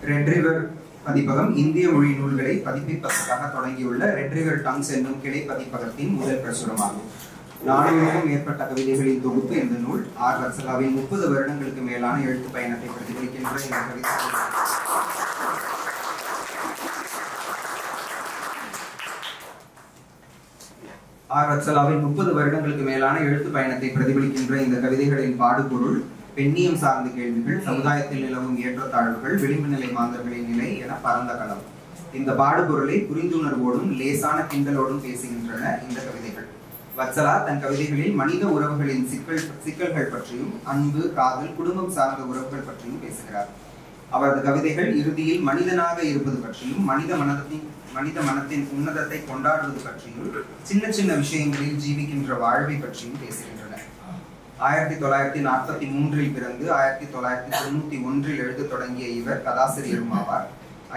Red river பதிப்பகம் இந்திய மொழி நூல்களை பதிப்பிப்பதற்காக தொடங்கியுள்ள ரெட் ரிவர் டங்ஸ் என்னும் கிளை பதிப்பகத்தின் முதல் பிரசுரமாகும். 400க்கும் மேற்பட்ட கவிதைகளின் தொகுப்பு இந்த நூல். ஆர். வத்சலாவின் 30 வருடங்களுக்கு மேலான எழுத்து பயணத்தை பிரதிபலிக்கின்ற இந்த கவிதை ஆர். வத்சலாவின் 30 வருடங்களுக்கு மேலான எழுத்து பயணத்தை பிரதிபலிக்கின்ற இந்த கவிதைகளின் பாடுபொருள் பெண்ணியம் சார்ந்த கேள்விகள், சமுதாயத்தில் நிலவும் ஏற்றத்தாழ்வுகள், விளிம்பு நிலை மாந்தர்களின் நிலை என பரந்த களம். இந்த பாடுபொருளை புரிந்துணர்வோடும் லேசான கிண்டலோடும் பேசுகின்றன இந்த கவிதைகள். வத்சலா தன் கவிதைகளில் மனித உறவுகளின் சிக்கல்கள் பற்றியும், அன்பு, காதல், குடும்பம் சார்ந்த உறவுகள் பற்றியும் பேசுகிறார். அவரது கவிதைகள் இறுதியில் மனிதனாக இருப்பது பற்றியும், மனித மனத்தின் உன்னதத்தை கொண்டாடுவது பற்றியும், சின்ன சின்ன விஷயங்களில் ஜீவிக்கின்ற வாழ்வை பற்றியும் பேசுகின்றன. 1943 பிறந்து 1991 எழுத தொடங்கிய இவர் கதாசிரியரும் ஆவார்.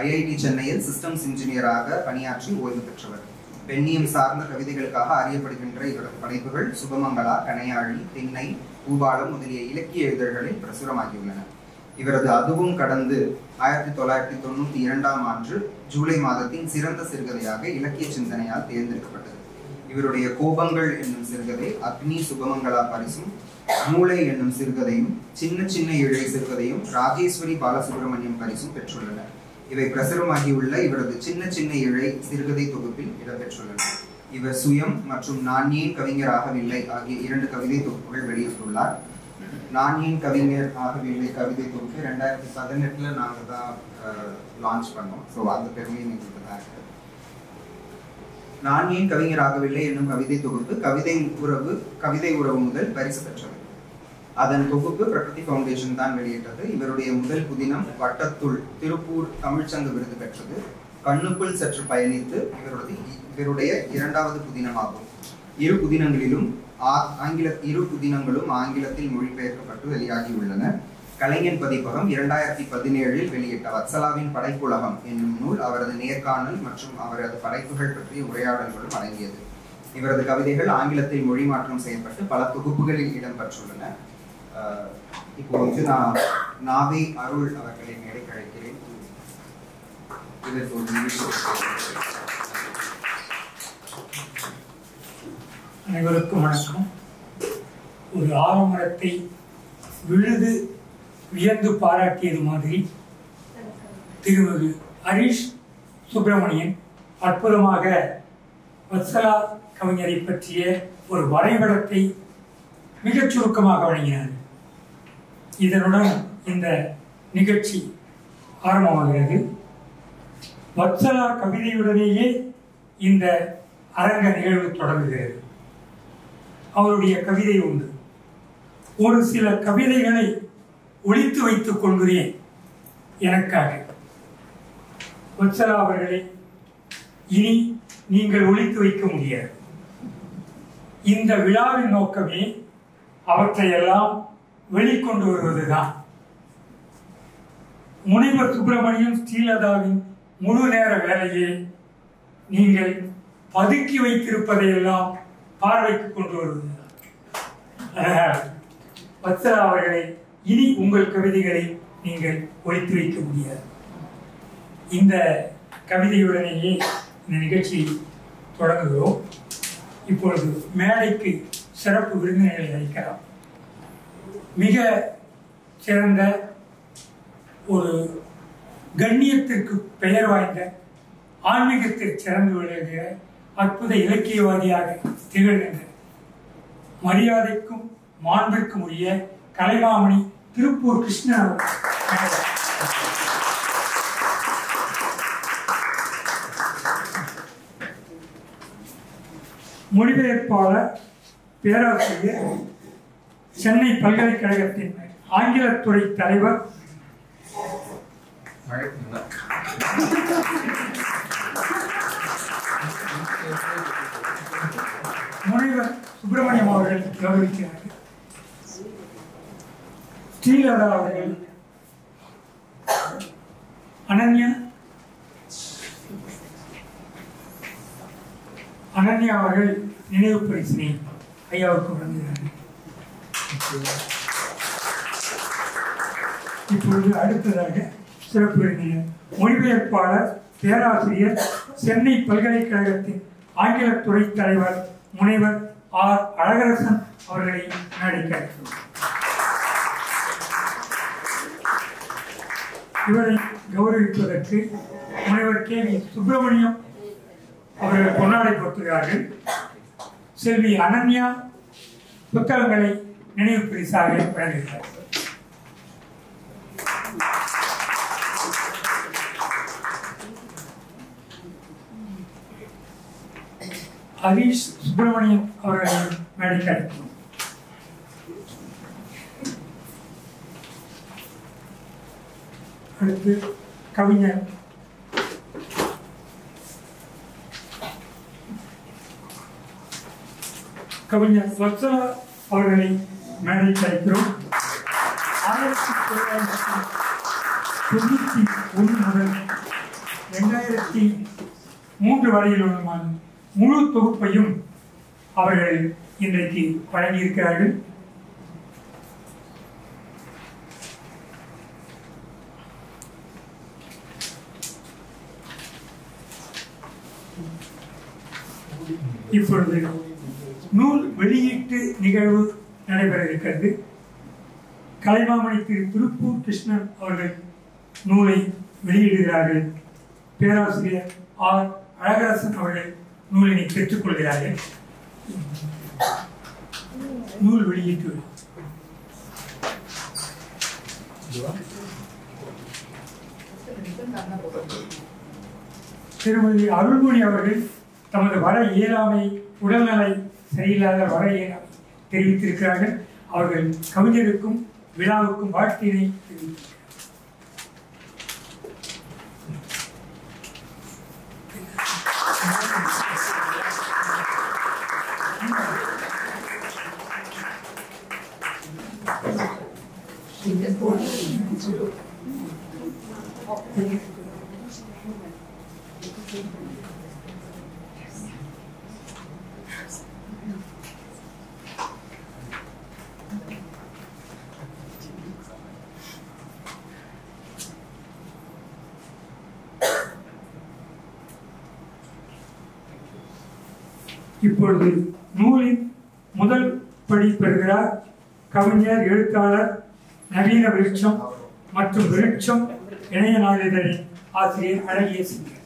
ஐஐடி சென்னையில் சிஸ்டம்ஸ் இன்ஜினியராக பணியாற்றி ஓய்வு பெற்றவர். பெண்ணியம் சார்ந்த கவிதைகளுக்காக அறியப்படுகின்ற இவரது படைப்புகள் சுபமங்களா, கனையாழி, திண்ணை, பூபாலம் முதலிய இலக்கிய இதழ்களில் பிரசுரமாகியுள்ளன. இவரது அதுவும் கடந்து 1992ஆம் ஆண்டு ஜூலை மாதத்தின் சிறந்த சிறுகதையாக இலக்கிய சிந்தனையால் தேர்ந்தெடுக்கப்பட்டது. இவருடைய கோபங்கள் என்னும் சிறுகதை அக்னி சுபமங்களா பரிசும், மூளை என்னும் சிறுகதையும், சின்ன சின்ன இழை சிறுகதையும் ராஜேஸ்வரி பாலசுப்ரமணியம் பரிசும் பெற்றுள்ளன. இவை பிரசுரமாகியுள்ள இவரது சின்ன சின்ன இழை சிறுகதை தொகுப்பில் இடம்பெற்றுள்ளன. இவர் சுயம் மற்றும் நான் ஏன் கவிஞர் ஆகவில்லை ஆகிய 2 கவிதை தொகுப்புகள் வெளியிட்டுள்ளார். நான் ஏன் கவிஞர் ஆகவில்லை கவிதை தொகுப்பு 2018 நாங்கள் தான் லான்ச் பண்ணோம். ஸோ அந்த பெருமையை எங்களுக்கு தான் இருக்கு. நான் ஏன் கவிஞர் ஆகவில்லை என்னும் கவிதை தொகுப்பு கவிதை உறவு முதல் பரிசு பெற்றது. அதன் தொகுப்பு பிரகிருதி ஃபவுண்டேஷன் தான் வெளியிட்டது. இவருடைய முதல் புதினம் வட்டத்துள் திருப்பூர் தமிழ்ச்சங்க விருது பெற்றது. கண்ணுக்குள் சற்று பயணித்து இவருடைய 2வது புதினமாகும். இரு புதினங்களும் ஆங்கிலத்தில் மொழிபெயர்க்கப்பட்டு வெளியாகியுள்ளன. கலைஞன் பதிப்பகம் 2017 வெளியிட்ட வத்சலாவின் படைப்புலகம் என்னும் நூல் அவரது நேர்காணல் மற்றும் அவரது படைப்புகள் பற்றிய உரையாடல்களும் அடங்கியது. இவரது கவிதைகள் ஆங்கிலத்தில் மொழி மாற்றம் செய்யப்பட்டு பல தொகுப்புகளில் இடம்பெற்றுள்ளன. இப்போ நான் நாவே அருள் அவர்களை மேடைக்கு அழைக்கிறேன். அனைவருக்கும் வணக்கம். ஒரு ஆலமரத்தை விழுது வியந்து பாராட்டியது மாதிரி திருமிகு ஹரிஷ் சுப்பிரமணியன் அற்புதமாக வத்சலா கவிஞரை பற்றிய ஒரு வரைபடத்தை மிகச் சுருக்கமாக வழங்கினார். இதனுடன் இந்த நிகழ்ச்சி ஆரம்பமாகிறது. வத்சலா கவிதையுடனேயே இந்த அரங்க நிகழ்வு தொடங்குகிறது. அவருடைய கவிதை உண்டு. ஒரு சில கவிதைகளை ஒளித்து வைத்துக் கொள்கிறேன் எனக்காக. வத்சலா அவர்களை இனி நீங்கள் ஒளித்து வைக்க முடியாது. இந்த விழாவின் நோக்கமே அவற்றையெல்லாம் வெளிக்கொண்டு வருவதுதான். முனைவர் சுப்பிரமணியம் ஸ்ரீலதாவின் முழு நேர வேலையை நீங்கள் பதுக்கி வைத்திருப்பதையெல்லாம் பார்வைக்கு கொண்டு வருவதுதான். வத்சலா அவர்களை இனி உங்கள் கவிதைகளை நீங்கள் ஒழித்து வைக்க முடியாது. இந்த கவிதையுடனேயே இந்த நிகழ்ச்சியை தொடங்குகிறோம். இப்பொழுது மேடைக்கு சிறப்பு விருந்தினர்களை அளிக்கலாம். மிக சிறந்த ஒரு கண்ணியத்திற்கு பெயர் வாய்ந்த ஆன்மீகத்திற்கு சிறந்து விளங்குகிற அற்புத இலக்கியவாதியாக திகழ்கின்ற மரியாதைக்கும் மாண்பிற்கும் உரிய கலைமாமணி திருப்பூர் கிருஷ்ணன் மொழிபெயர்ப்பாளர், பேராசிரியர், சென்னை பல்கலைக்கழகத்தின் ஆங்கிலத்துறை தலைவர், முனைவர் சுப்பிரமணியம் அவர்கள் கௌரவிக்கிறார்கள். ஸ்ரீலதா அவர்கள் அனன்யா அவர்கள் நினைவு பரிசினை ஐயாவுக்கு வழங்குகிறார்கள். இப்பொழுது அடுத்ததாக சிறப்பு விருந்தினர் மொழிபெயர்ப்பாளர் பேராசிரியர் சென்னை பல்கலைக்கழகத்தின் ஆங்கில துறை தலைவர் முனைவர் ஆர் அழகரசன் அவர்களை மேடைக்கிறோம். இவரை கௌரவிப்பதற்கு முனைவர் கே வி சுப்பிரமணியம் அவர்கள் பொன்னாடை போர்த்துகிறார்கள். செல்வி அனன்யா புத்தகங்களை நினைவு பரிசாக வழங்குகிறார். ஹரீஷ் சுப்பிரமணியம் அவர்களை மேடைக்கு அழைக்கிறோம். அடுத்து கவிஞர் வத்சலா அவர்களை மேடைக்கு அழைக்கிறோம். 1991 முதல் 2003 வரையில் உள்ள முழு தொகுப்பையும் அவர்கள் இன்றைக்கு வழங்கியிருக்கிறார்கள். இப்பொழுது நூல் வெளியீட்டு நிகழ்வு நடைபெற இருக்கிறது. கலைமாமணி திரு திருப்பூர் கிருஷ்ணன் அவர்கள் நூலை வெளியிடுகிறார்கள். பேராசிரியர் ஆர் அழகரசன் அவர்கள் நூலினை பெற்றுக்கொள்கிறார்கள். நூல் வெளியீட்டு திருமதி அருள்மொழி அவர்கள் தமது வர இயலாமை உடல்நலை சரியில்லாத வர இயலாமை தெரிவித்திருக்கிறார்கள். அவர்கள் கவிஞருக்கும் விழாவுக்கும் வாழ்த்தினை தெரிவித்திருக்கிறார்கள். இப்பொழுது நூலின் முதல் படி பெறுகிறார் கவிஞர், எழுத்தாளர், நவீன விருட்சம் மற்றும் விருட்சம் இணைய நாளிதழின் ஆசிரியர் அழகிய சிங்கர்.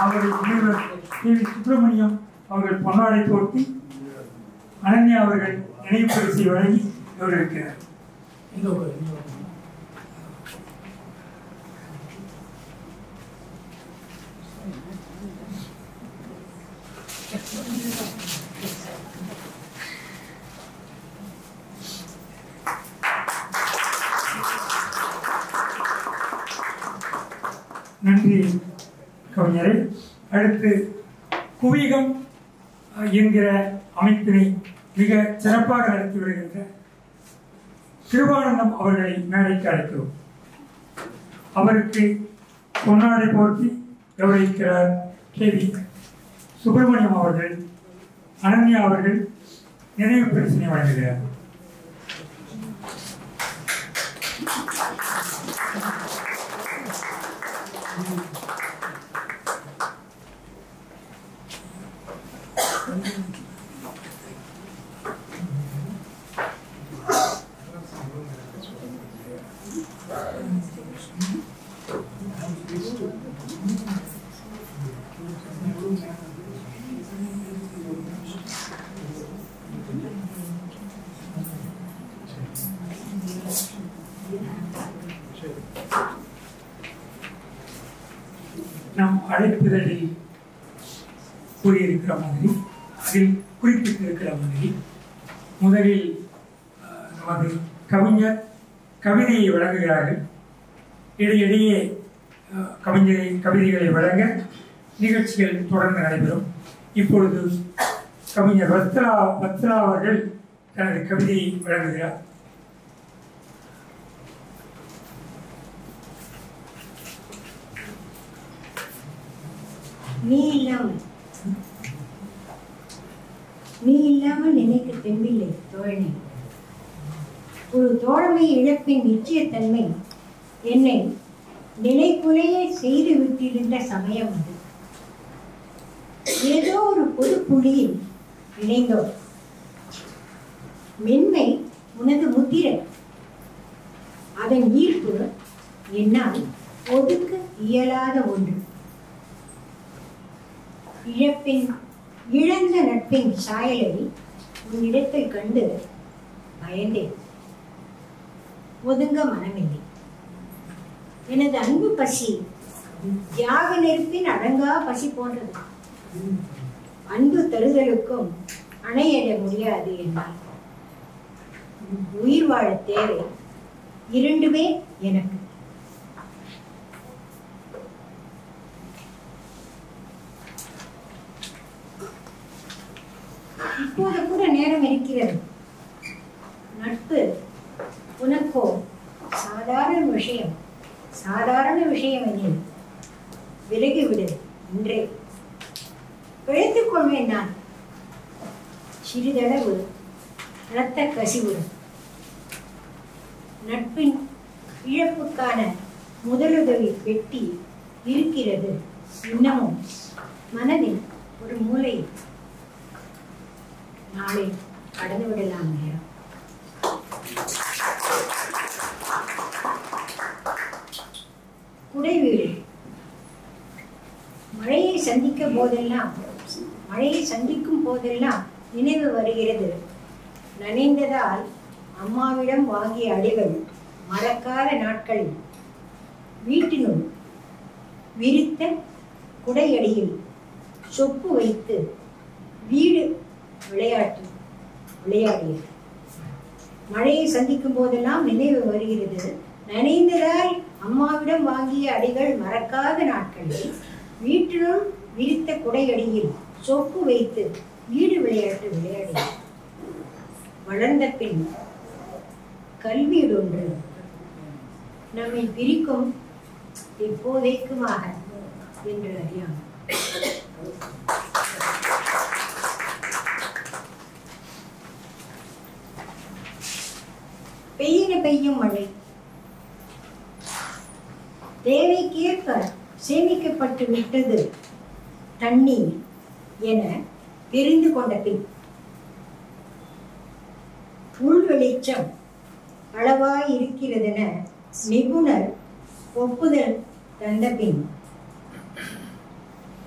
அவரை முனைவர் கே வி சுப்பிரமணியம் அவர்கள் பொன்னாடை போட்டி அனன்யா அவர்கள் நினைவு பரிசை வழங்கி கௌரவிக்கிறார். நன்றி கவிஞரை. அடுத்து குவிகம் என்கிற அமைப்பினை மிக சிறப்பாக நடத்தி வருகின்ற திருவானந்தம் அவர்களை மேடைக்கு அழைக்கிறோம். அவருக்கு பொன்னாடை போர்த்தி கௌரவிக்கிறார் கே வி சுப்பிரமணியம் அவர்கள். அனன்யா அவர்கள் நினைவு பரிசினை வழங்குகிறார். நாம் அழைப்புதலில் கூறியிருக்கிற மாதிரி, அதில் குறிப்பிட்டிருக்கிற மாதிரி, முதலில் நமது கவிஞர் கவிதையை வழங்குகிறார்கள். இடையிடையே கவிதைகளை வழங்க நிகழ்ச்சிகள் தொடர்ந்து நடைபெறும். இப்பொழுது கவிஞர் வத்சலா அவர்கள் தனது கவிதையை வழங்குகிறார். நீ இல்லாமல் நினைக்க தெம்பில்லை தோழனே. ஒரு தோழமை இழப்பின் நிச்சயத்தன்மை என்னை நிலைக்குலைய செய்து விட்டிருந்த சமயம் அது. ஏதோ ஒரு பொது புள்ளியில் இணைந்தோம். மென்மை உனது முத்திரை. அதன் ஈர்ப்பு என்னால் ஒதுக்க இயலாத ஒன்று. இழந்த நட்பின் சாயலை உன்னிடத்தில் கண்டு பயந்தேன். ஒதுங்க மனமில்லை. எனது அன்பு பசி தியாக நெருப்பின் அடங்கா பசி போன்றது. அன்பு தருதலுக்கும் அணையிட முடியாது என்றால் உயிர் வாழ தேவை இரண்டுமே எனக்கு. இப்போது கூட நேரம் இருக்கிறது. நட்பு உனக்கோ சாதாரண விஷயம் எனில் விலகிவிடு. இன்றே பிழைத்துக் கொள்வேன் நான். சிறிதளவு இரத்த கசிவுடன் நட்பின் இழப்புக்கான முதலுதவி பெட்டி இருக்கிறது இன்னமும் மனதில் ஒரு மூலை. நாளை கடந்து விடலாம் நேரம். குடைவீடு. மழையை சந்திக்கும் போதெல்லாம் நினைவு வருகிறது. நனைந்ததால் அம்மாவிடம் வாங்கிய அடிகள் மறக்காத நாட்களில் வீட்டினுள் விரித்த குடையடியில் சொப்பு வைத்து வீடு விளையாடியது. மழையை சந்திக்கும் போதெல்லாம் நினைவு வருகிறது. நனைந்ததால் அம்மாவிடம் வாங்கிய அடிகள் மறக்காத நாட்களில் வீட்டினுள் விரித்த குடையடியில் சொப்பு வைத்து வீடு விளையாடியது. வளர்ந்த பின் கல்வியில் ஒன்று நம்மை பிரிக்கும் எப்போதைக்குமாக என்று அறியாமல் பெய்யும் மழை தேவைக்கேற்ப சேமிக்கப்பட்டு விட்டது தண்ணீர் என தெரிந்து கொண்ட பின், உள் வெளிச்சம் அளவாய் இருக்கிறதென நிபுணர் ஒப்புதல் தந்த பின்,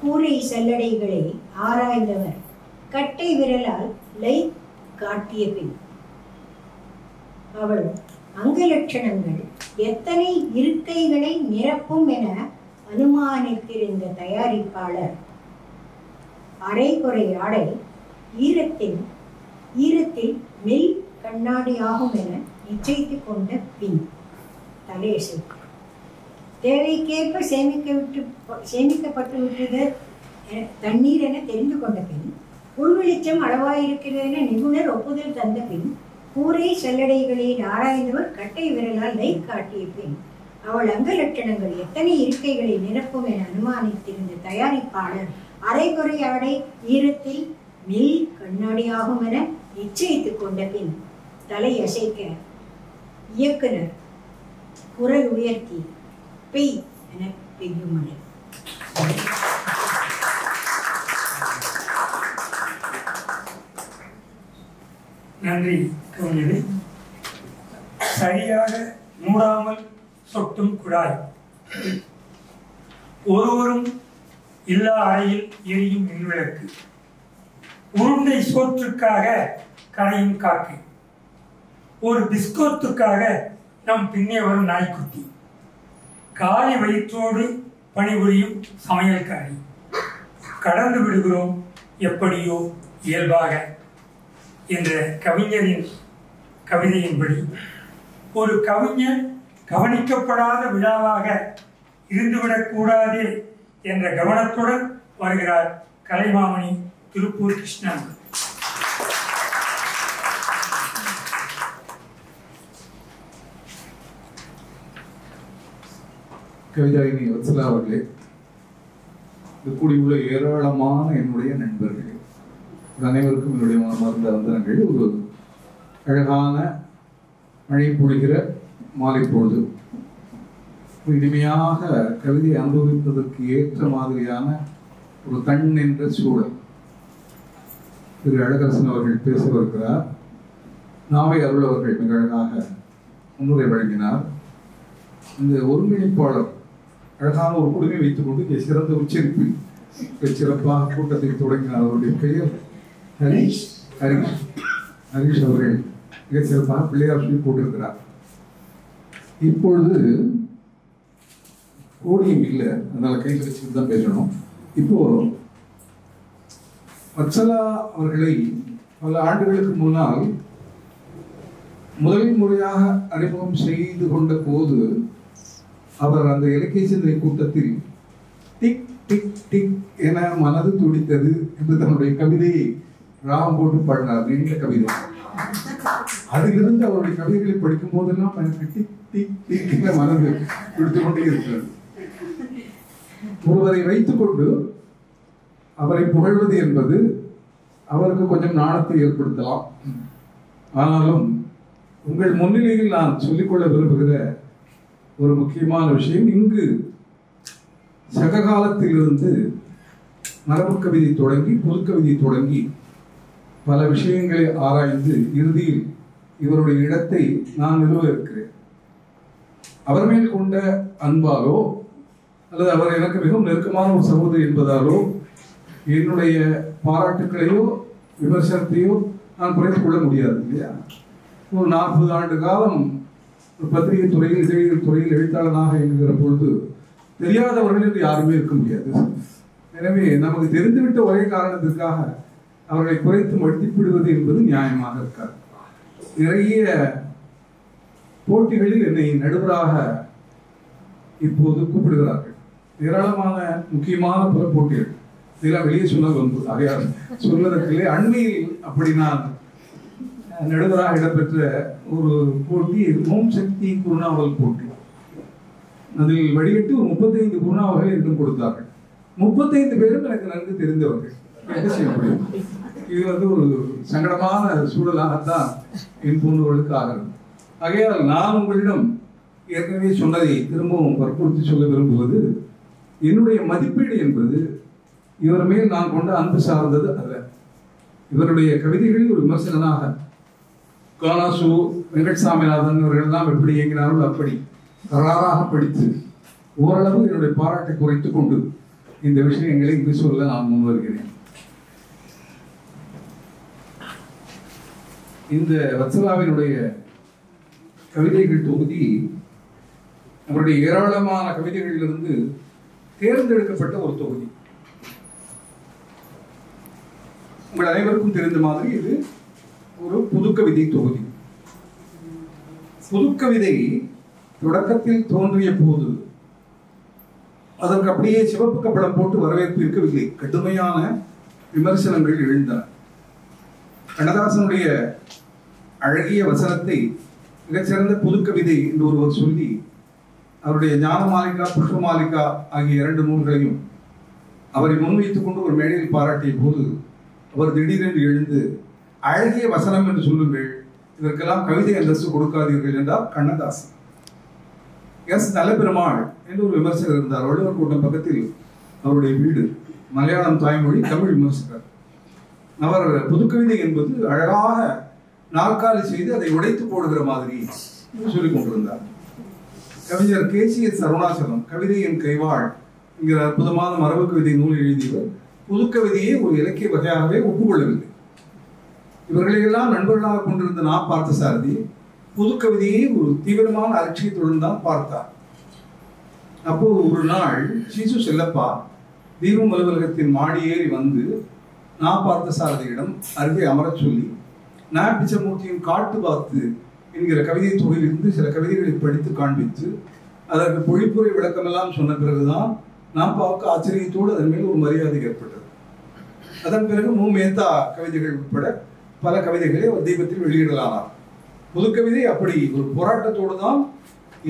கூரை சல்லடைகளை ஆராய்ந்தவர் கட்டை விரலால் லை காட்டிய பின், அவள் அங்கலட்சணங்கள் எத்தனை இருக்கைகளை நிரப்பும் என அனுமானித்திருந்த தயாரிப்பாளர் அரைகுறை ஆடை ஈரத்தில் மெல் கண்ணாடியாகும் என நிச்சயித்துக் கொண்ட பின் தலையசை தேவைக்கேற்ப சேமிக்கப்பட்டு விட்டது தண்ணீர் என தெரிந்து கொண்ட பின், உள்வெளிச்சம் அளவாயிருக்கிறது என நிபுணர் ஒப்புதல் தந்த பின், கூரை சல்லடைகளில் ஆராய்ந்தவர் கட்டை விரலால் லை காட்டிய பின், அவள் அங்கலட்சணங்கள் எத்தனை இருக்கைகளை நிரப்பும் என அனுமானித்திருந்த தயாரிப்பாளர் அரைகுறை ஆடை ஈரத்தில் மெல் கண்ணாடியாகும் என நிச்சயித்துக் கொண்ட பின் தலையசைக்க இயக்குனர் குரல் உயர்த்தி பெய் என பெய்யும் மழை. நன்றி கவிஞரே. சரியாக மூடாமல் சொட்டும் குழாய், ஒருவரும் இல்லா அறையில் எரியும் மின்விளக்கு, உருண்டை சோற்றுக்காக கரையும் காக்கை, ஒரு பிஸ்கோத்துக்காக நம் பின்னே வரும் நாய்க்குட்டி, காலி வயிற்றோடு பணிபுரியும் சமையல்காரி, கடந்து விடுகிறோம் எப்படியோ இயல்பாக என்ற கவிஞரின் கவிதையின்படி, ஒரு கவிஞர் கவனிக்கப்படாத விழாவாக இருந்துவிடக்கூடாது என்ற கவனத்துடன் வருகிறார் கலைமாமணி திருப்பூர் கிருஷ்ணன். கவிதாயினி வத்சலா அவர்களே, கூடியுள்ள ஏராளமான என்னுடைய நண்பர்களே, அனைவருக்கும் என்னுடைய மனமார்ந்த வந்தனங்கள். ஒரு அழகான மழை பொழிகிற மாலை பொழுது இனிமையாக கவிதையை அனுபவிப்பதற்கு ஏற்ற மாதிரியான ஒரு கண் என்ற சூழல். திரு அழகரசன் அவர்கள் பேச வருகிறார். நாவை அருள் அவர்கள் மிக அழகாக முன்னுரை வழங்கினார். இந்த ஒருங்கிணைப்பாளர் அழகான ஒரு குடுமை வைத்துக் கொண்டு சிறந்த உச்சரிப்பில் சிறப்பாக கூட்டத்தை தொடங்கினார். அவருடைய பெயர் ஹரிஷ் அவர்கள் மிக சிறப்பாக பிள்ளையார் சொல்லி போட்டிருக்கிறார். இப்பொழுது கோடியும் இல்லை, அதனால கையில் வச்சுட்டு தான் பேசணும். இப்போ வத்சலா அவர்களை பல ஆண்டுகளுக்கு முன்னால் முதல் முறையாக அறிமுகம் செய்து கொண்ட போது அவர் அந்த இலக்கிய சிந்தனை கூட்டத்தில் டிக் டிக் டிக் என மனது துடித்தது என்று தன்னுடைய கவிதையை ராகம் போட்டு பாடினார். நீண்ட கவிதை. அதிலிருந்து அவருடைய கவிதைகளை படிக்கும் போதெல்லாம் எனக்கு டிக் டிக் டிக் என மனது துடித்துக் கொண்டே இருக்கிறது. ஒருவரை வைத்துக் கொண்டு அவரை புகழ்வது என்பது அவருக்கு கொஞ்சம் நாணத்தை ஏற்படுத்தலாம். ஆனாலும் உங்கள் முன்னிலையில் நான் சொல்லிக்கொள்ள விரும்புகிற ஒரு முக்கியமான விஷயம், இங்கு சக காலத்திலிருந்து மரபு கவிதை தொடங்கி புதுக்கவிதை தொடங்கி பல விஷயங்களை ஆராய்ந்து இறுதியில் இவருடைய இடத்தை நான் நிறுவ இருக்கிறேன். அவர் மேல் கொண்ட அன்பாலோ அல்லது அவர் எனக்கு மிகவும் நெருக்கமான ஒரு சகோதரி என்பதாலோ என்னுடைய பாராட்டுக்களையோ விமர்சனத்தையோ நான் குறைத்துக் கொள்ள முடியாது இல்லையா? ஒரு 40 ஆண்டு காலம் பத்திரிகை துறையில் இதழியல் துறையில் எழுத்தாளனாக இயங்குகிற பொழுது தெரியாதவர்கள் என்று யாருமே இருக்க முடியாது. எனவே நமக்கு தெரிந்துவிட்ட ஒரே காரணத்திற்காக அவர்களை குறைத்து மதிப்பிடுவது என்பது நியாயமாக இருக்காது. நிறைய போட்டிகளில் என்னை நடுவராக இப்போது கூப்பிடுகிறார்கள். ஏராளமான முக்கியமான பல போட்டிகள், இதெல்லாம் வெளியே சொன்னால் வந்து அதையார் சொல்வதற்கில்லை. அண்மையில் அப்படி நான் நடுவராக இடம்பெற்ற ஒரு போட்டி ஓம் சக்தி குருநாவல் போட்டி. அதில் வடிகட்டி ஒரு 35 குருநாவல்களை என்னிடம் கொடுத்தார்கள். 35 பேரும் எனக்கு நன்கு தெரிந்தவர்கள். என்ன செய்ய முடியும்? இது ஒரு சங்கடமான சூழலாகத்தான் என் போன்றவர்களுக்கு ஆகிறது. ஆகையால் நான் உங்களிடம் ஏற்கனவே சொன்னதை திரும்பவும் வற்புறுத்தி சொல்ல விரும்புவது, என்னுடைய மதிப்பீடு என்பது இவர் மேல் நான் கொண்ட அன்பு சார்ந்தது அல்ல. இவருடைய கவிதைகளில் ஒரு விமர்சனாக கானாசு வெங்கட்சாமிநாதன் இவர்கள் எல்லாம் எப்படி இயங்கினார்கள் அப்படி கராராக படித்து ஓரளவு என்னுடைய பாராட்டை குறைத்துக் கொண்டு இந்த விஷயங்களை இங்கு சொல்ல நான் முன் வருகிறேன். இந்த வத்சலாவினுடைய கவிதைகள் தொகுதி அவருடைய ஏராளமான கவிதைகளிலிருந்து தேர்ந்தெடுக்கப்பட்ட ஒரு தொகுதி. உங்கள் அனைவருக்கும் தெரிந்த மாதிரி இது ஒரு புதுக்கவிதை தொகுதி. புதுக்கவிதை தொடக்கத்தில் தோன்றிய போது அதற்கு அப்படியே சிவப்பு கப்படம் போட்டு வரவேற்பு இருக்கவில்லை. கடுமையான விமர்சனங்கள் எழுந்தன. கண்ணதாசனுடைய அழகிய வசனத்தை மிகச்சிறந்த புதுக்கவிதை என்று ஒருவர் சொல்லி அவருடைய ஞானமாலிகா புஷ்பமாலிகா ஆகிய 2 நூல்களையும் அவரை முன்வைத்துக் கொண்டு ஒரு மேடையில் பாராட்டிய போது அவர் திடீரென்று எழுந்து, அழகிய வசனம் என்று சொல்லுங்கள், இதற்கெல்லாம் கவிதை அந்தஸ்து கொடுக்காதீர்கள் என்றார் கண்ணதாசன். எஸ் நல்லபெருமாள் என்று ஒரு விமர்சகர் இருந்தார். வள்ளுவர் கூட்டம் பக்கத்தில் அவருடைய வீடு. மலையாளம் தாய்மொழி, தமிழ் விமர்சகர். அவர் புதுக்கவிதை என்பது அழகாக நாற்காலி செய்து அதை உடைத்து போடுகிற மாதிரி சொல்லிக் கொண்டிருந்தார். கவிஞர் KCS அருணாச்சலம் கவிதை என் கைவாள் என்கிற அற்புதமான மரபு கவிதை நூல் எழுதியவர் புதுக்கவிதையை ஒரு இலக்கிய வகையாகவே ஒப்புக்கொள்ளவில்லை. இவர்களையெல்லாம் நண்பர்களாக கொண்டிருந்த நான் பார்த்த சாரதி புதுக்கவிதையை ஒரு தீவிரமான அலட்சியத்துடன் தான் பார்த்தார். அப்போ ஒரு நாள் சீசு செல்லப்பா தீபம் அலுவலகத்தின் மாடி ஏறி வந்து நான் பார்த்த சாரதியிடம் அருகே அமரச் சொல்லி, நான் பிச்சமூர்த்தியின் காட்டு வாத்து என்கிற கவிதை தொகையிலிருந்து சில கவிதைகளை படித்து காண்பித்து அதற்கு பொழிப்புரை விளக்கமெல்லாம் சொன்ன பிறகுதான் நான் பார்க்க ஆச்சரியத்தோடு அதன் மேல் ஒரு மரியாதை ஏற்பட்டது. அதன் பிறகு மு. மேத்தா கவிதைகள் உட்பட பல கவிதைகளை அவர் தீபத்தில் வெளியிடலானார். புதுக்கவிதை அப்படி ஒரு போராட்டத்தோடு தான்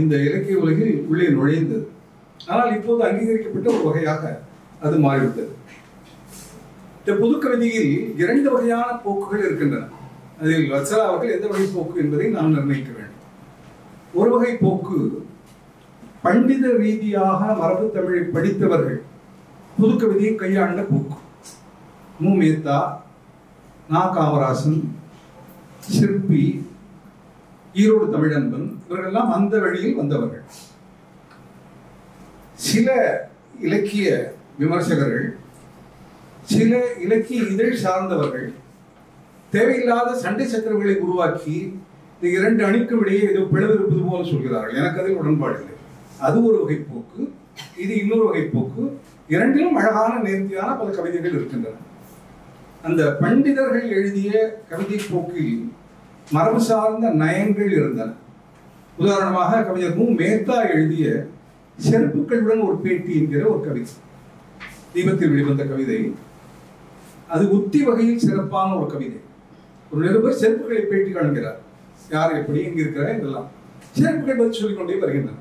இந்த இலக்கிய உலகில் உள்ளே நுழைந்தது. ஆனால் இப்போது அங்கீகரிக்கப்பட்ட ஒரு வகையாக அது மாறிவிட்டது. இந்த புதுக்கவிதையில் 2 வகையான போக்குகள் இருக்கின்றன. அதில் வத்சலா அவர்கள் எந்த வகை போக்கு என்பதை நாம் நிர்ணயிக்க வேண்டும். ஒரு வகை போக்கு பண்டித ரீதியாக மரபு தமிழை படித்தவர்கள் புதுக்கவிதையை கையாண்ட போக்கு. மு. மேத்தா, நா. காமராசன், சிற்பி, ஈரோடு தமிழன்பன் இவர்களெல்லாம் அந்த வழியில் வந்தவர்கள். சில இலக்கிய விமர்சகர்கள், சில இலக்கிய இதழ் சார்ந்தவர்கள் தேவையில்லாத சண்டை சச்சரவுகளை உருவாக்கி இந்த இரண்டு அணிக்கும் இடையே ஏதோ பிளவு இருப்பது போல சொல்கிறார்கள். எனக்கு அதில் உடன்பாடு இல்லை. அது ஒரு வகை போக்கு, இது இன்னொரு வகை போக்கு. இரண்டிலும் அழகான நேர்த்தியான பல கவிதைகள் இருக்கின்றன. அந்த பண்டிதர்கள் எழுதிய கவிதை போக்கில் மரபு சார்ந்த நயங்கள் இருந்தன. உதாரணமாக கவிஞர் மு. மேத்தா எழுதிய செருப்புக்களுடன் ஒரு பேட்டி என்கிற ஒரு கவிதை, தீபத்தில் வெளிவந்த கவிதை. அது உத்தி வகையில் சிறப்பான ஒரு கவிதை. ஒரு நிருபர் செருப்புகளை பேட்டி காண்கிறார். யார் எப்படி எங்க இருக்கிற இதெல்லாம் செருப்புகள் பதில் சொல்லிக் கொண்டே வருகின்றன.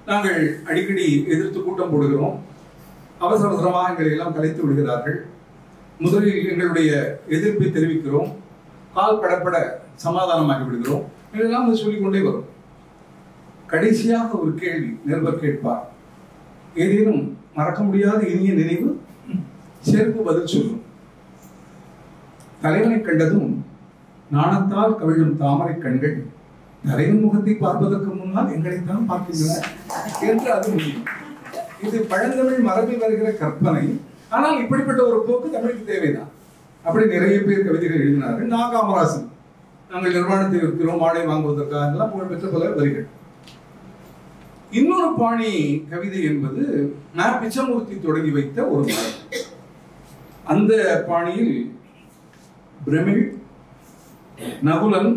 நாங்கள் அடிக்கடி எதிர்த்து கூட்டம் போடுகிறோம். அவசர அவசரமாக எங்களை எல்லாம் கலைத்து விடுகிறார்கள். முதலில் எங்களுடைய எதிர்ப்பை தெரிவிக்கிறோம், கால் படப்பட சமாதானமாகி விடுகிறோம். இதெல்லாம் சொல்லிக்கொண்டே வரும். கடைசியாக ஒரு கேள்வி நிருபர் கேட்பார். ஏதேனும் மறக்க முடியாத இனிய நினைவு? செருப்பு பதில் சொல்லும். தலைவனை கண்டதும் நாணத்தால் கவிழும் தாமரை கண்கள் தலைவன் முகத்தை பார்ப்பதற்கு முன்னால் எங்களைத்தான் பார்க்கின்றன என்று அது முடியும். இது பழந்தமிழ் மரபில் வருகிற கற்பனை. ஆனால் இப்படிப்பட்ட ஒரு போக்கு தமிழுக்கு தேவைதான். அப்படி நிறைய பேர் கவிதைகள் எழுதினார்கள். நா. காமராசன், நாங்கள் நிர்வாணத்தை இருக்கிறோம், மாடை வாங்குவதற்காக எல்லாம் புகழ்பெற்ற பல வரிகள். இன்னொரு பாணி கவிதை என்பது நா. பிச்சமூர்த்தி தொடங்கி வைத்த ஒரு மரபு. அந்த பாணியில் பிரமிழ், நகுலன்,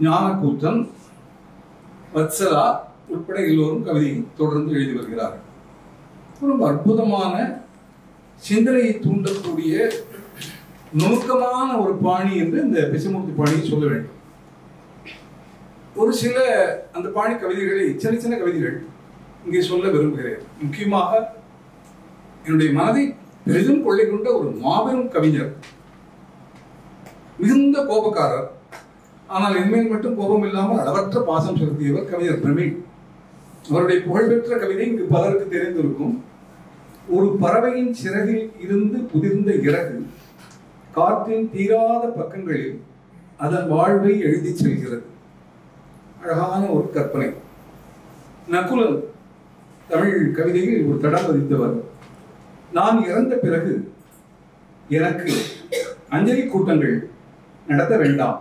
ஞானக்கூத்தன், வத்சலா உட்பட எல்லோரும் கவிதை தொடர்ந்து எழுதி வருகிறார்கள். ரொம்ப அற்புதமான சிந்தனையை தூண்டக்கூடிய நுணுக்கமான ஒரு பாணி என்று இந்த பிச்சமூர்த்தி பாணியை சொல்ல வேண்டும். ஒரு சில அந்த பாணி கவிதைகளை, சின்ன சின்ன கவிதைகள் இங்கே சொல்ல விரும்புகிறேன். முக்கியமாக என்னுடைய மனதை பெரிதும் கொள்ளை கொண்ட ஒரு மாபெரும் கவிஞர், மிகுந்த கோபக்காரர், ஆனால் இனிமேல் மட்டும் கோபம் இல்லாமல் அளவற்ற பாசம் செலுத்தியவர் கவிஞர் பிரமிழ். அவருடைய புகழ்பெற்ற கவிதை இங்கு பலருக்கு தெரிந்திருக்கும். ஒரு பறவையின் சிறகில் இருந்து புதிர்ந்த இறகு காற்றின் தீராத பக்கங்களில் அதன் வாழ்வை எழுதி செல்கிறது. அழகான ஒரு கற்பனை. நகுலன் தமிழ் கவிதையில் ஒரு தடம் பதித்தவர். நான் இறந்த பிறகு எனக்கு அஞ்சலி கூட்டங்கள் நடத்த வேண்டாம்,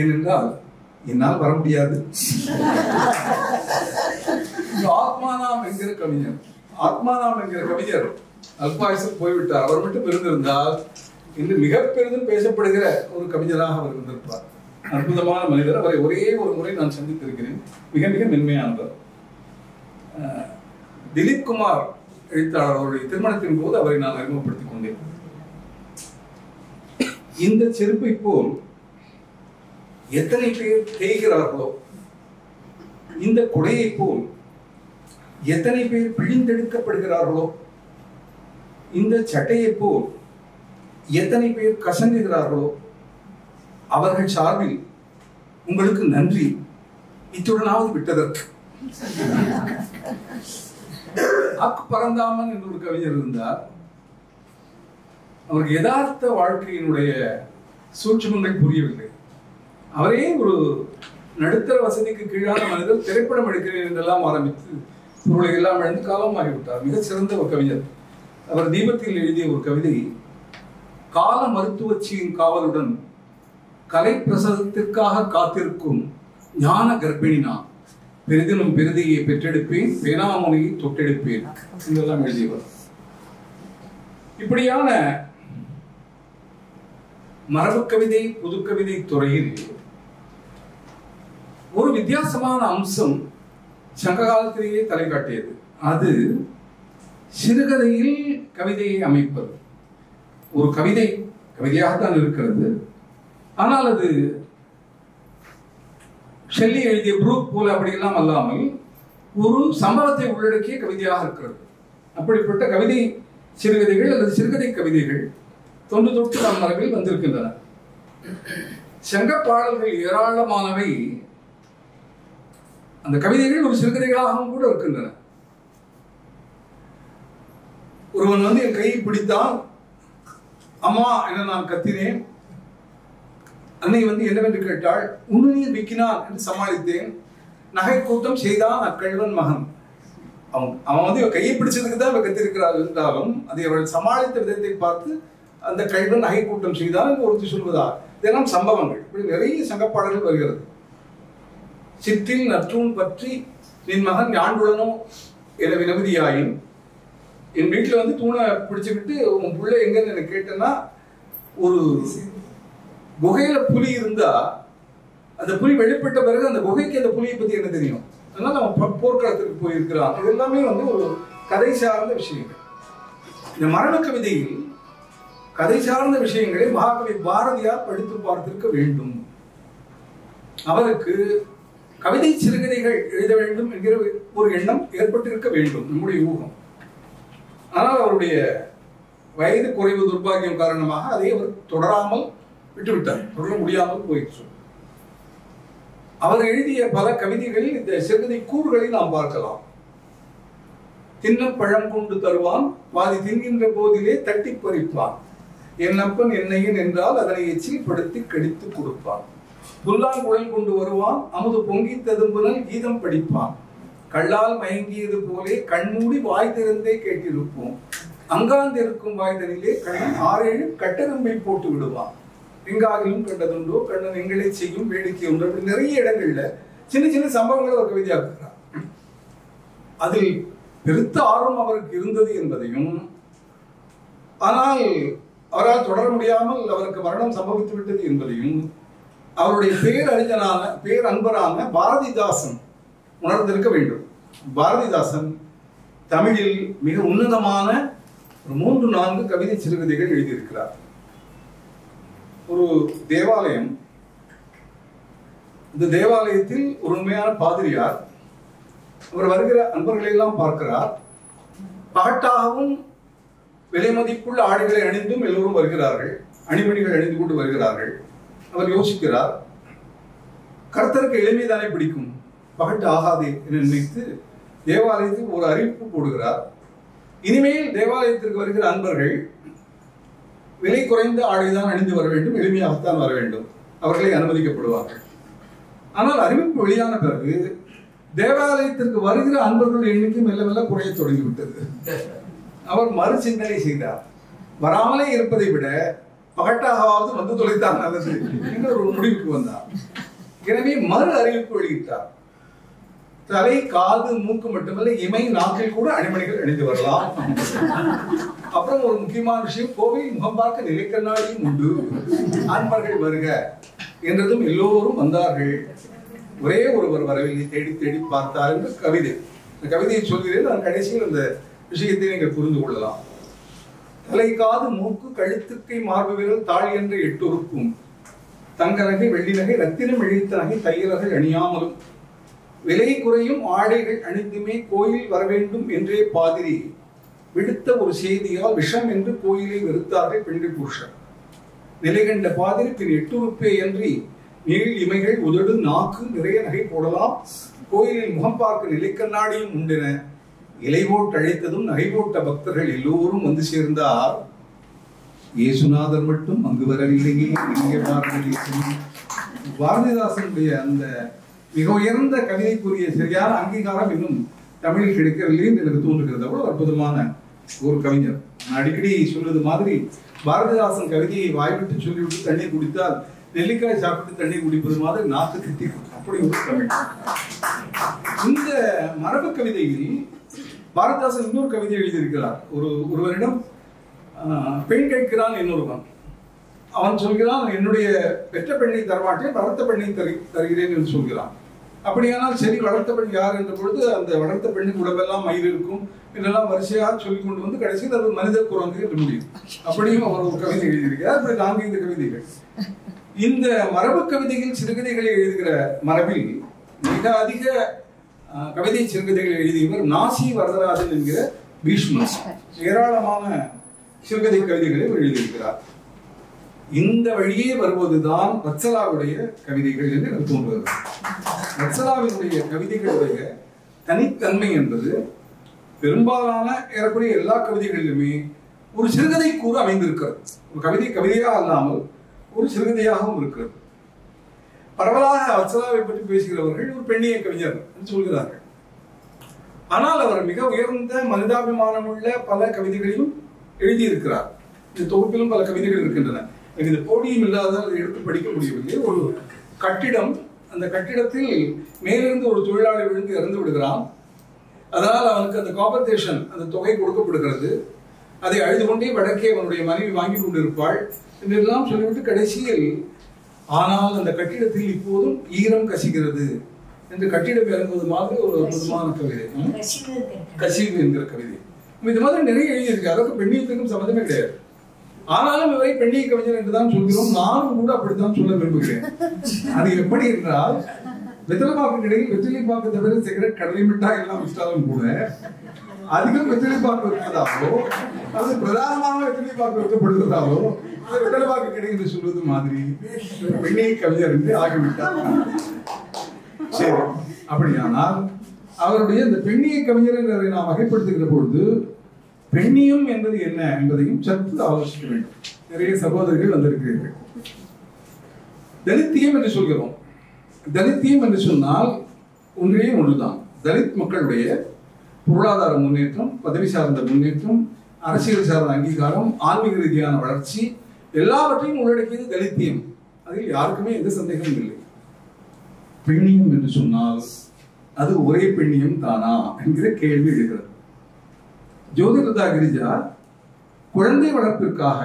ஏனென்றால் என்னால் வர முடியாது. ஆத்மானாம் என்கிற கவிஞர், ஆத்மானாம் என்கிற கவிஞர் அல்பாயுசில் போய்விட்டார். அவர் மட்டும் இருந்திருந்தால் இன்று மிக பெரிதும் பேசப்படுகிற ஒரு கவிஞராக அவர் இருந்திருப்பார். அற்புதமான மனிதர். அவரை ஒரே ஒரு முறை நான் சந்தித்திருக்கிறேன். மிக மிக மென்மையானவர். திலீப் குமார் எழுத்தாளர் அவருடைய திருமணத்தின் போது அவரை நான் அறிமுகப்படுத்திக் கொண்டேன். இந்த செருப்பை போல் எத்தனை பேர் தேய்கிறார்களோ, இந்த கொடையை போல் எத்தனை பேர் பிழிந்தெடுக்கப்படுகிறார்களோ, இந்த சட்டையை போல் எத்தனை பேர் கசங்குகிறார்களோ, அவர்கள் சார்பில் உங்களுக்கு நன்றி, இத்துடனாவது விட்டதற்கு. அக் பரந்தாமன் என்று ஒரு கவிஞர் இருந்தார். அவருக்கு யதார்த்த வாழ்க்கையினுடைய சூட்சுமங்கள் புரியவில்லை. அவரே ஒரு நடுத்தர வசதிக்கு கீழான மனிதர், திரைப்படம் எடுக்கிறேன் என்றெல்லாம் ஆரம்பித்து பொருளை எல்லாம் இழந்து காலமாகிவிட்டார். மிக சிறந்த ஒரு கவிஞர். அவர் தீபத்தில் எழுதிய ஒரு கவிதை, கால மருத்துவச்சியின் காவலுடன் கலை பிரசவத்திற்காக காத்திருக்கும் ஞான கர்ப்பிணி நான், பெரிதினும் பெரிதையை பெற்றெடுப்பேன், பேனாமுனையை தொட்டெடுப்பேன் என்றெல்லாம் எழுதியவர். இப்படியான மரபு கவிதை, புதுக்கவிதை துறையில் ஒரு வித்தியாசமான அம்சம் சங்க காலத்திலேயே தலை காட்டியது. அது சிறுகதையில் கவிதையை அமைப்பது. ஒரு கவிதை கவிதையாகத்தான் இருக்கிறது, ஆனால் அது ஷெல்லி எழுதிய புரூக் போல அப்படியெல்லாம் அல்லாமல் ஒரு சம்பவத்தை உள்ளடக்கிய கவிதையாக இருக்கிறது. அப்படிப்பட்ட கவிதை சிறுகதைகள் அல்லது சிறுகதை கவிதைகள் தொன்று தொட்டு நம் மரபில் வந்திருக்கின்றன. சங்க பாடல்கள் ஏராளமானவை அந்த கவிதைகள் ஒரு சிறுகதைகளாகவும் கூட இருக்கின்றன. ஒருவன் வந்து என் கையை பிடித்தான், அம்மா என நான் கத்தினேன். அன்னை வந்து என்னவென்று கேட்டாள். உன்னுநீர் விக்கினான் என்று சமாளித்தேன். நகை கூட்டம் செய்தான் அக்கழ்வன் மகன். அவன் வந்து கையை பிடிச்சதுக்கு தான் கத்திருக்கிறாள் என்றாலும் அதை அவள் சமாளித்த விதத்தை பார்த்து அந்த கழ்வன் நகை கூட்டம் செய்தான் என்று ஒருத்தி சொல்வதா. இதெல்லாம் சம்பவங்கள். இப்படி நிறைய சங்கப்பாடல்கள் வருகிறது. சிற்றில் நற்றூன் பற்றி நின் மகன் யாண்டுடனோ என வினவதியாயின், என் வீட்டுல வந்து தூணை பிடிச்சுக்கிட்டு உன் பிள்ளை எங்கன்னு எனக்கு கேட்டேன்னா, ஒரு குகையில புலி இருந்தா அந்த புலி வெளிப்பட்ட பிறகு அந்த குகைக்கு அந்த புலியை பத்தி என்ன தெரியும்? அதனால அவன் போர்க்களத்துக்கு போயிருக்கிறான். இது எல்லாமே வந்து ஒரு கதை சார்ந்த விஷயங்கள். இந்த மரண கவிதையில் கதை சார்ந்த விஷயங்களை மகாகவி பாரதியார் படித்து பார்த்திருக்க வேண்டும். அவருக்கு கவிதை சிறுகதைகள் எழுத வேண்டும் என்கிற ஒரு எண்ணம் ஏற்பட்டிருக்க வேண்டும், நம்முடைய ஊகம். ஆனால் அவருடைய வயது குறைவு துர்பாகியம் காரணமாக அதை அவர் தொடராமல் விட்டுவிட்டார். தொடர முடியாமல் போயிற்று. அவர் எழுதிய பல கவிதைகளில் இந்த சிறுகதை கூறுகளை நாம் பார்க்கலாம். தின்னம் பழம் கொண்டு தருவான், பாதி தின்கின்ற போதிலே தட்டி பறிப்பான். என் அப்பன் என்னையன் என்றால் அதனை எச்சில்படுத்தி கடித்து கொடுப்பான். புல்லாங்குழல் கொண்டு வருவான், அமுது பொங்கி ததும்புனல் கீதம் படிப்பான். கள்ளால் மயங்கியது போலே கண்மூடி வாய் திறந்தே கேட்டிருப்போம். அங்காந்திருக்கும் வாய்தனிலே கண்ணன் 6-7 கட்டெரும்பை போட்டு விடுவான். எங்காகிலும் கண்டதுண்டோ கண்ணன் எங்களை செய்யும் வேடிக்கை உண்டு. அப்படி நிறைய இடங்கள்ல சின்ன சின்ன சம்பவங்களை அவர் கவிதையாக்குகிறார். அதில் பெருத்த ஆர்வம் அவருக்கு இருந்தது என்பதையும், ஆனால் அவரால் தொடர முடியாமல் அவருக்கு மரணம் சம்பவித்து விட்டது என்பதையும் அவருடைய பேரன்பரான பாரதிதாசன் உணர்ந்திருக்க வேண்டும். பாரதிதாசன் தமிழில் மிக உன்னதமான 3-4 கவிதை சிறுகதைகள் எழுதியிருக்கிறார். ஒரு தேவாலயம், இந்த தேவாலயத்தில் ஒரு உண்மையான பாதிரியார் அவர் வருகிற அன்பர்களை எல்லாம் பார்க்கிறார். பகட்டாகவும் விலை மதிப்புள்ள ஆடைகளை அணிந்தும் எல்லோரும் வருகிறார்கள், அணிமணிகள் அணிந்து கொண்டு வருகிறார்கள். அவர் யோசிக்கிறார், கர்த்தருக்கு எளிமைதானே பிடிக்கும், பகட்டு ஆகாதே என்று நினைத்து தேவாலயத்தில் ஒரு அறிவிப்பு போடுகிறார். இனிமேல் தேவாலயத்திற்கு வருகிற அன்பர்கள் விலை குறைந்த ஆடைதான் அணிந்து வர வேண்டும், எளிமையாகத்தான் வர வேண்டும், அவர்களை அனுமதிக்கப்படுவார்கள். ஆனால் அறிவிப்பு வெளியான பிறகு தேவாலயத்திற்கு வருகிற அன்பர்கள் எண்ணிக்கை மெல்ல மெல்ல குறைய தொடங்கிவிட்டது. அவர் மறு சிந்தனை செய்தார். வராமலே இருப்பதை விட பகட்டாகவாவது வந்து தொலைத்தார் நல்லது என்ற ஒரு முடிவுக்கு வந்தார். எனவே மறு அறிவிப்பு வெளியிட்டார். தலை, காது, மூக்கு மட்டுமல்ல இமை, நாக்கில் கூட அணிமணிகள் அணிந்து வரலாம். அப்புறம் ஒரு முக்கியமான விஷயம், கோவில் முகம் பார்க்க நிலைக்கண்ணாடியும் உண்டு, அன்பர்கள் வருக என்றதும் எல்லோரும் வந்தார்கள். ஒரே ஒருவர் வரவில்லை, தேடி தேடி பார்த்தார் என்று கவிதை. இந்த கவிதையை சொல்கிறேன், நான் கடைசியில் அந்த விஷயத்தை நீங்கள் புரிந்து கொள்ளலாம். தலை, காது, மூக்கு, கழுத்துக்கை, மார்பு விரல், தாழ் என்ற 8 உறுப்பும், தங்க நகை, வெள்ளி நகை, ரத்தினம் இழைத்த நகை, தையல்கள் அணியாமலும் விலை குறையும் ஆடைகள் அணிந்துமே கோயில் வர வேண்டும் என்றே பாதிரி விடுத்த ஒரு செய்தியால் விஷம் என்று கோயிலை வெறுத்தார்கள் பெண்கள் புருஷர். நிலை கண்ட பாதிரி பின் 8 உறுப்பே அன்றி நீள் இமைகள், உதடு, நாக்கு, நிறைய நகை போடலாம், கோயிலில் முகம் பார்க்க நிலைக்கண்ணாடியும் உண்டென இலை போட்டு அழைத்ததும் நகை போட்ட பக்தர்கள் எல்லோரும் வந்து சேர்ந்தார். இயேசுநாதர் மட்டும் அங்கு வரவில்லையே. பாரதிதாசனுடைய அந்த மிக உயர்ந்த கவிதைக்குரிய சரியான அங்கீகாரம் இன்னும் தமிழில் கிடைக்கவில்லை என்று எனக்கு தோன்றுகிறது. அவ்வளவு அற்புதமான ஒரு கவிஞர். நான் அடிக்கடி சொல்வது மாதிரி பாரதிதாசன் கவிதையை வாய்விட்டு சொல்லிவிட்டு தண்ணீர் குடித்தால் நெல்லிக்காய் சாப்பிட்டு தண்ணீர் குடிப்பது மாதிரி நாக்கு திட்டி அப்படி ஒரு கவிதை. இந்த மரபு கவிதையில் பாரதிதாசன் இன்னொரு கவிதை எழுதியிருக்கிறார். ஒருவரிடம் பெண் கேட்கிறான் இன்னொருவன். அவன் சொல்கிறான், என்னுடைய பெற்ற பெண்ணை தரமாட்டேன், வளர்த்த பெண்ணை தருகிறேன் என்று சொல்கிறான். அப்படியானால் சரி, வளர்த்த பெண் யார் என்ற பொழுது அந்த வளர்த்த பெண்ணுக்கு உடம்பெல்லாம் மயிர் இருக்கும் இதெல்லாம் வரிசையாக சொல்லிக் கொண்டு வந்து கடைசியில் அது மனிதர் குரங்கு என்று முடியும். அப்படியும் அவர் ஒரு கவிதை எழுதியிருக்கிறார். அப்படி 4 கவிதைகள். இந்த மரபு கவிதையில் சிறுகதைகளை எழுதுகிற மரபில் மிக அதிக கவிதை சிறுகதைகள் எழுதியவர் நாசி வரதராஜன் என்கிற பீஷ்மர். ஏராளமான சிறுகதை கவிதைகளை எழுதியிருக்கிறார். இந்த வழியே வருவதுதான் வத்சலாவுடைய கவிதைகள் என்று எனக்கு தோன்றுகிறது. வத்சலாவினுடைய கவிதைகளுடைய தனித்தன்மை என்பது பெரும்பாலான ஏறக்குறைய எல்லா கவிதைகளிலுமே ஒரு சிறுகதை கூறு அமைந்திருக்கிறது. ஒரு கவிதையாக அல்லாமல் ஒரு சிறுகதையாகவும் இருக்கிறது. பரவலாக வத்சலாவை பற்றி பேசுகிறவர்கள் ஒரு பெண்ணிய கவிஞர் என்று சொல்கிறார்கள். ஆனால் அவர் மிக உயர்ந்த மனிதாபிமானம் உள்ள பல கவிதைகளையும் எழுதியிருக்கிறார். இந்த தொகுப்பிலும் பல கவிதைகள் இருக்கின்றன. எனக்கு இந்த போடியும் இல்லாததால் அதை எடுத்து படிக்க முடியவில்லை. ஒரு கட்டிடம், அந்த கட்டிடத்தில் மேலிருந்து ஒரு தொழிலாளி விழுந்து இறந்து விடுகிறான். அதனால் அவனுக்கு அந்த காம்பன்சேஷன், அந்த தொகை கொடுக்கப்படுகிறது. அதை அழுது கொண்டே வடக்கே அவனுடைய மனைவி வாங்கி கொண்டிருப்பாள் என்றெல்லாம் சொல்லிவிட்டு கடைசியில், ஆனால் அந்த கட்டிடத்தில் இப்போதும் ஈரம் கசிகிறது என்று கட்டிடம் இறங்குவது மாதிரி ஒரு அற்புதமான கவிதை, கசிவு என்கிற கவிதை. இது மாதிரி நிறைய எழுதியிருக்கு. அதற்கு பெண்ணியத்துக்கும் சம்மந்தமே கிடையாது. ஆனாலும் இவரை பெண்ணிய கவிஞர் என்றுதான் சொல்கிறோம். நானும் கூட அப்படித்தான் சொல்ல விரும்புகிறேன். அது எப்படி என்றால், வெற்றிலைப்பாக்கு இடையில் வெற்றிலைப்பாக்கு தவிர சிகரெட், கடலை மிட்டாய் எல்லாம் விட்டாலும் கூட அதிகம் வெற்றிலைப்பாக்கு வைப்பதாலோ அது பிரதானமாக வெற்றிலைப்பாக்கு வைக்கப்படுவதாலோ அது வெற்றிலைப்பாக்கு கிடை என்று சொல்வது மாதிரி பெண்ணிய கவிஞர் என்று ஆகிவிட்டார். சரி, அப்படியானால் அவருடைய இந்த பெண்ணிய கவிஞர் என்பதை நாம் வகைப்படுத்துகிற பொழுது பெண்ணியம் என்பது என்ன என்பதையும் சற்று ஆலோசிக்க வேண்டும். நிறைய சகோதரிகள் வந்திருக்கிறீர்கள். தலித்தியம் என்று சொல்கிறோம். தலித்தியம் என்று சொன்னால் ஒன்றே ஒன்றுதான். தலித் மக்களுடைய பொருளாதார முன்னேற்றம், பதவி சார்ந்த முன்னேற்றம், அரசியல் சார்ந்த அங்கீகாரம், ஆன்மீக ரீதியான வளர்ச்சி எல்லாவற்றையும் உள்ளடக்கியது தலித்தியம். அதில் யாருக்குமே எந்த சந்தேகமும் இல்லை. பெண்ணியம் என்று சொன்னால் அது ஒரே பெண்ணியம் தானா என்கிற கேள்வி எழுகிறது. ஜோதிலதா கிரிஜா குழந்தை வளர்ப்பிற்காக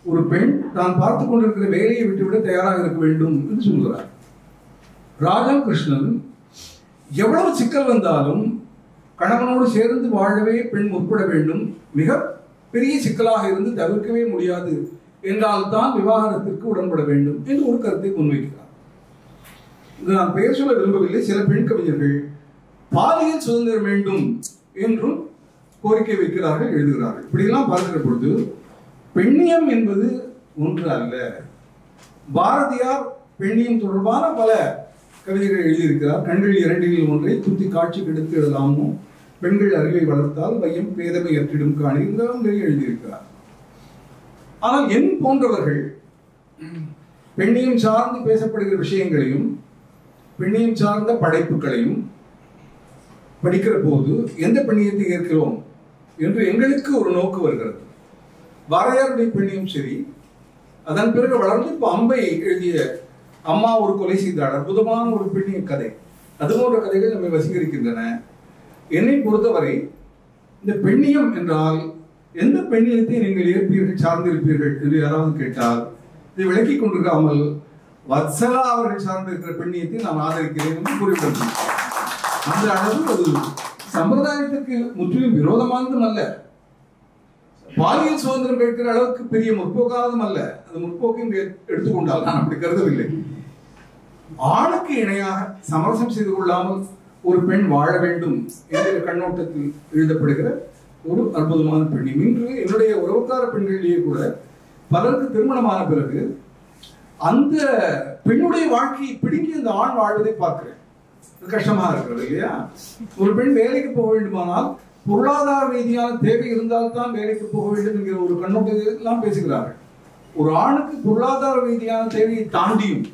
ஒரு பெண் தான் பார்த்து கொண்டிருக்கிற வேலையை விட்டுவிட தயாராக இருக்க வேண்டும் என்று சொல்கிறார். ராஜம் கிருஷ்ணன் எவ்வளவு சிக்கல் வந்தாலும் கணவனோடு சேர்ந்து வாழவே பெண் முற்பட வேண்டும், மிக பெரிய சிக்கலாக இருந்து தவிர்க்கவே முடியாது என்றால் தான் விவாகரத்திற்கு உடன்பட வேண்டும் என்று ஒரு கருத்தை முன்வைக்கிறார். இது நான் பெயர் சொல்ல விரும்பவில்லை. சில பெண் கவிஞர்கள் பாலியல் சுதந்திரம் வேண்டும் என்றும் கோரிக்கை வைக்கிறார்கள், எழுதுகிறார்கள். இப்படியெல்லாம் பார்க்கிற பொழுது பெண்ணியம் என்பது ஒன்று அல்ல. பாரதியார் பெண்ணியம் தொடர்பான பல கவிதைகள் எழுதியிருக்கிறார். கண்கள் இரண்டில் ஒன்றை துத்தி காட்சி கெடுத்து எழுதாமோ, பெண்கள் அறிவை வளர்த்தால் வையம் பேதமை அற்றிடும் காணி என்றாலும் நிறைய எழுதியிருக்கிறார். ஆனால் என் போன்றவர்கள் பெண்ணியம் சார்ந்து பேசப்படுகிற விஷயங்களையும் பெண்ணியம் சார்ந்த படைப்புகளையும் படிக்கிற போது எந்த பெண்ணியத்தை ஏற்கிறோம் என்று எங்களுக்கு ஒரு நோக்கு வருகிறது. பாரதியாருடைய பெண்ணியம் சரி, அதன் பிறகு வளர்ந்து இப்போ அம்பை எழுதிய அம்மா ஒரு கொலை செய்தாள், அற்புதமான ஒரு பெண்ணிய கதை. அது போன்ற கதைகள் நம்மை வசீகரிக்கின்றன. என்னை பொறுத்தவரை இந்த பெண்ணியம் என்றால் எந்த பெண்ணியத்தை நீங்கள் ஏற்பீர்கள், சார்ந்திருப்பீர்கள் என்று யாராவது கேட்டால் இதை விளக்கிக் கொண்டிருக்காமல் வத்சலா அவர்கள் சார்ந்திருக்கிற பெண்ணியத்தை நான் ஆதரிக்கிறேன் என்று கூறிவிட்டது. அந்த அளவு அது சம்பிரதாயத்திற்கு முற்றிலும் விரோதமானதும் அல்ல, பாலியல் சுதந்திரம் கேட்கிற அளவுக்கு பெரிய முற்போக்கானதும் அல்ல. அது முற்போக்கையும் எடுத்துக்கொண்டால் நான் அப்படி கருதவில்லை. ஆணுக்கு இணையாக சமரசம் செய்து கொள்ளாமல் ஒரு பெண் வாழ வேண்டும் என்கிற கண்ணோட்டத்தில் எழுதப்படுகிற ஒரு அற்புதமான பெண்ணியம். இன்று என்னுடைய உறவுக்கார பெண்களிலேயே கூட பலருக்கு திருமணமான பிறகு அந்த பெண்ணுடைய வாழ்க்கையை பிடுங்கி அந்த ஆண் வாழ்வதை பார்க்கிறேன். கஷ்டமாக இருக்கிறது இல்லையா? ஒரு பெண் வேலைக்கு போக வேண்டுமானால் பொருளாதார ரீதியான தேவை இருந்தால்தான் வேலைக்கு போக வேண்டும் என்கிற ஒரு கண்ணோட்டத்தில் எல்லாம் பேசுகிறார்கள். ஒரு ஆணுக்கு பொருளாதார ரீதியான தேவையை தாண்டியும்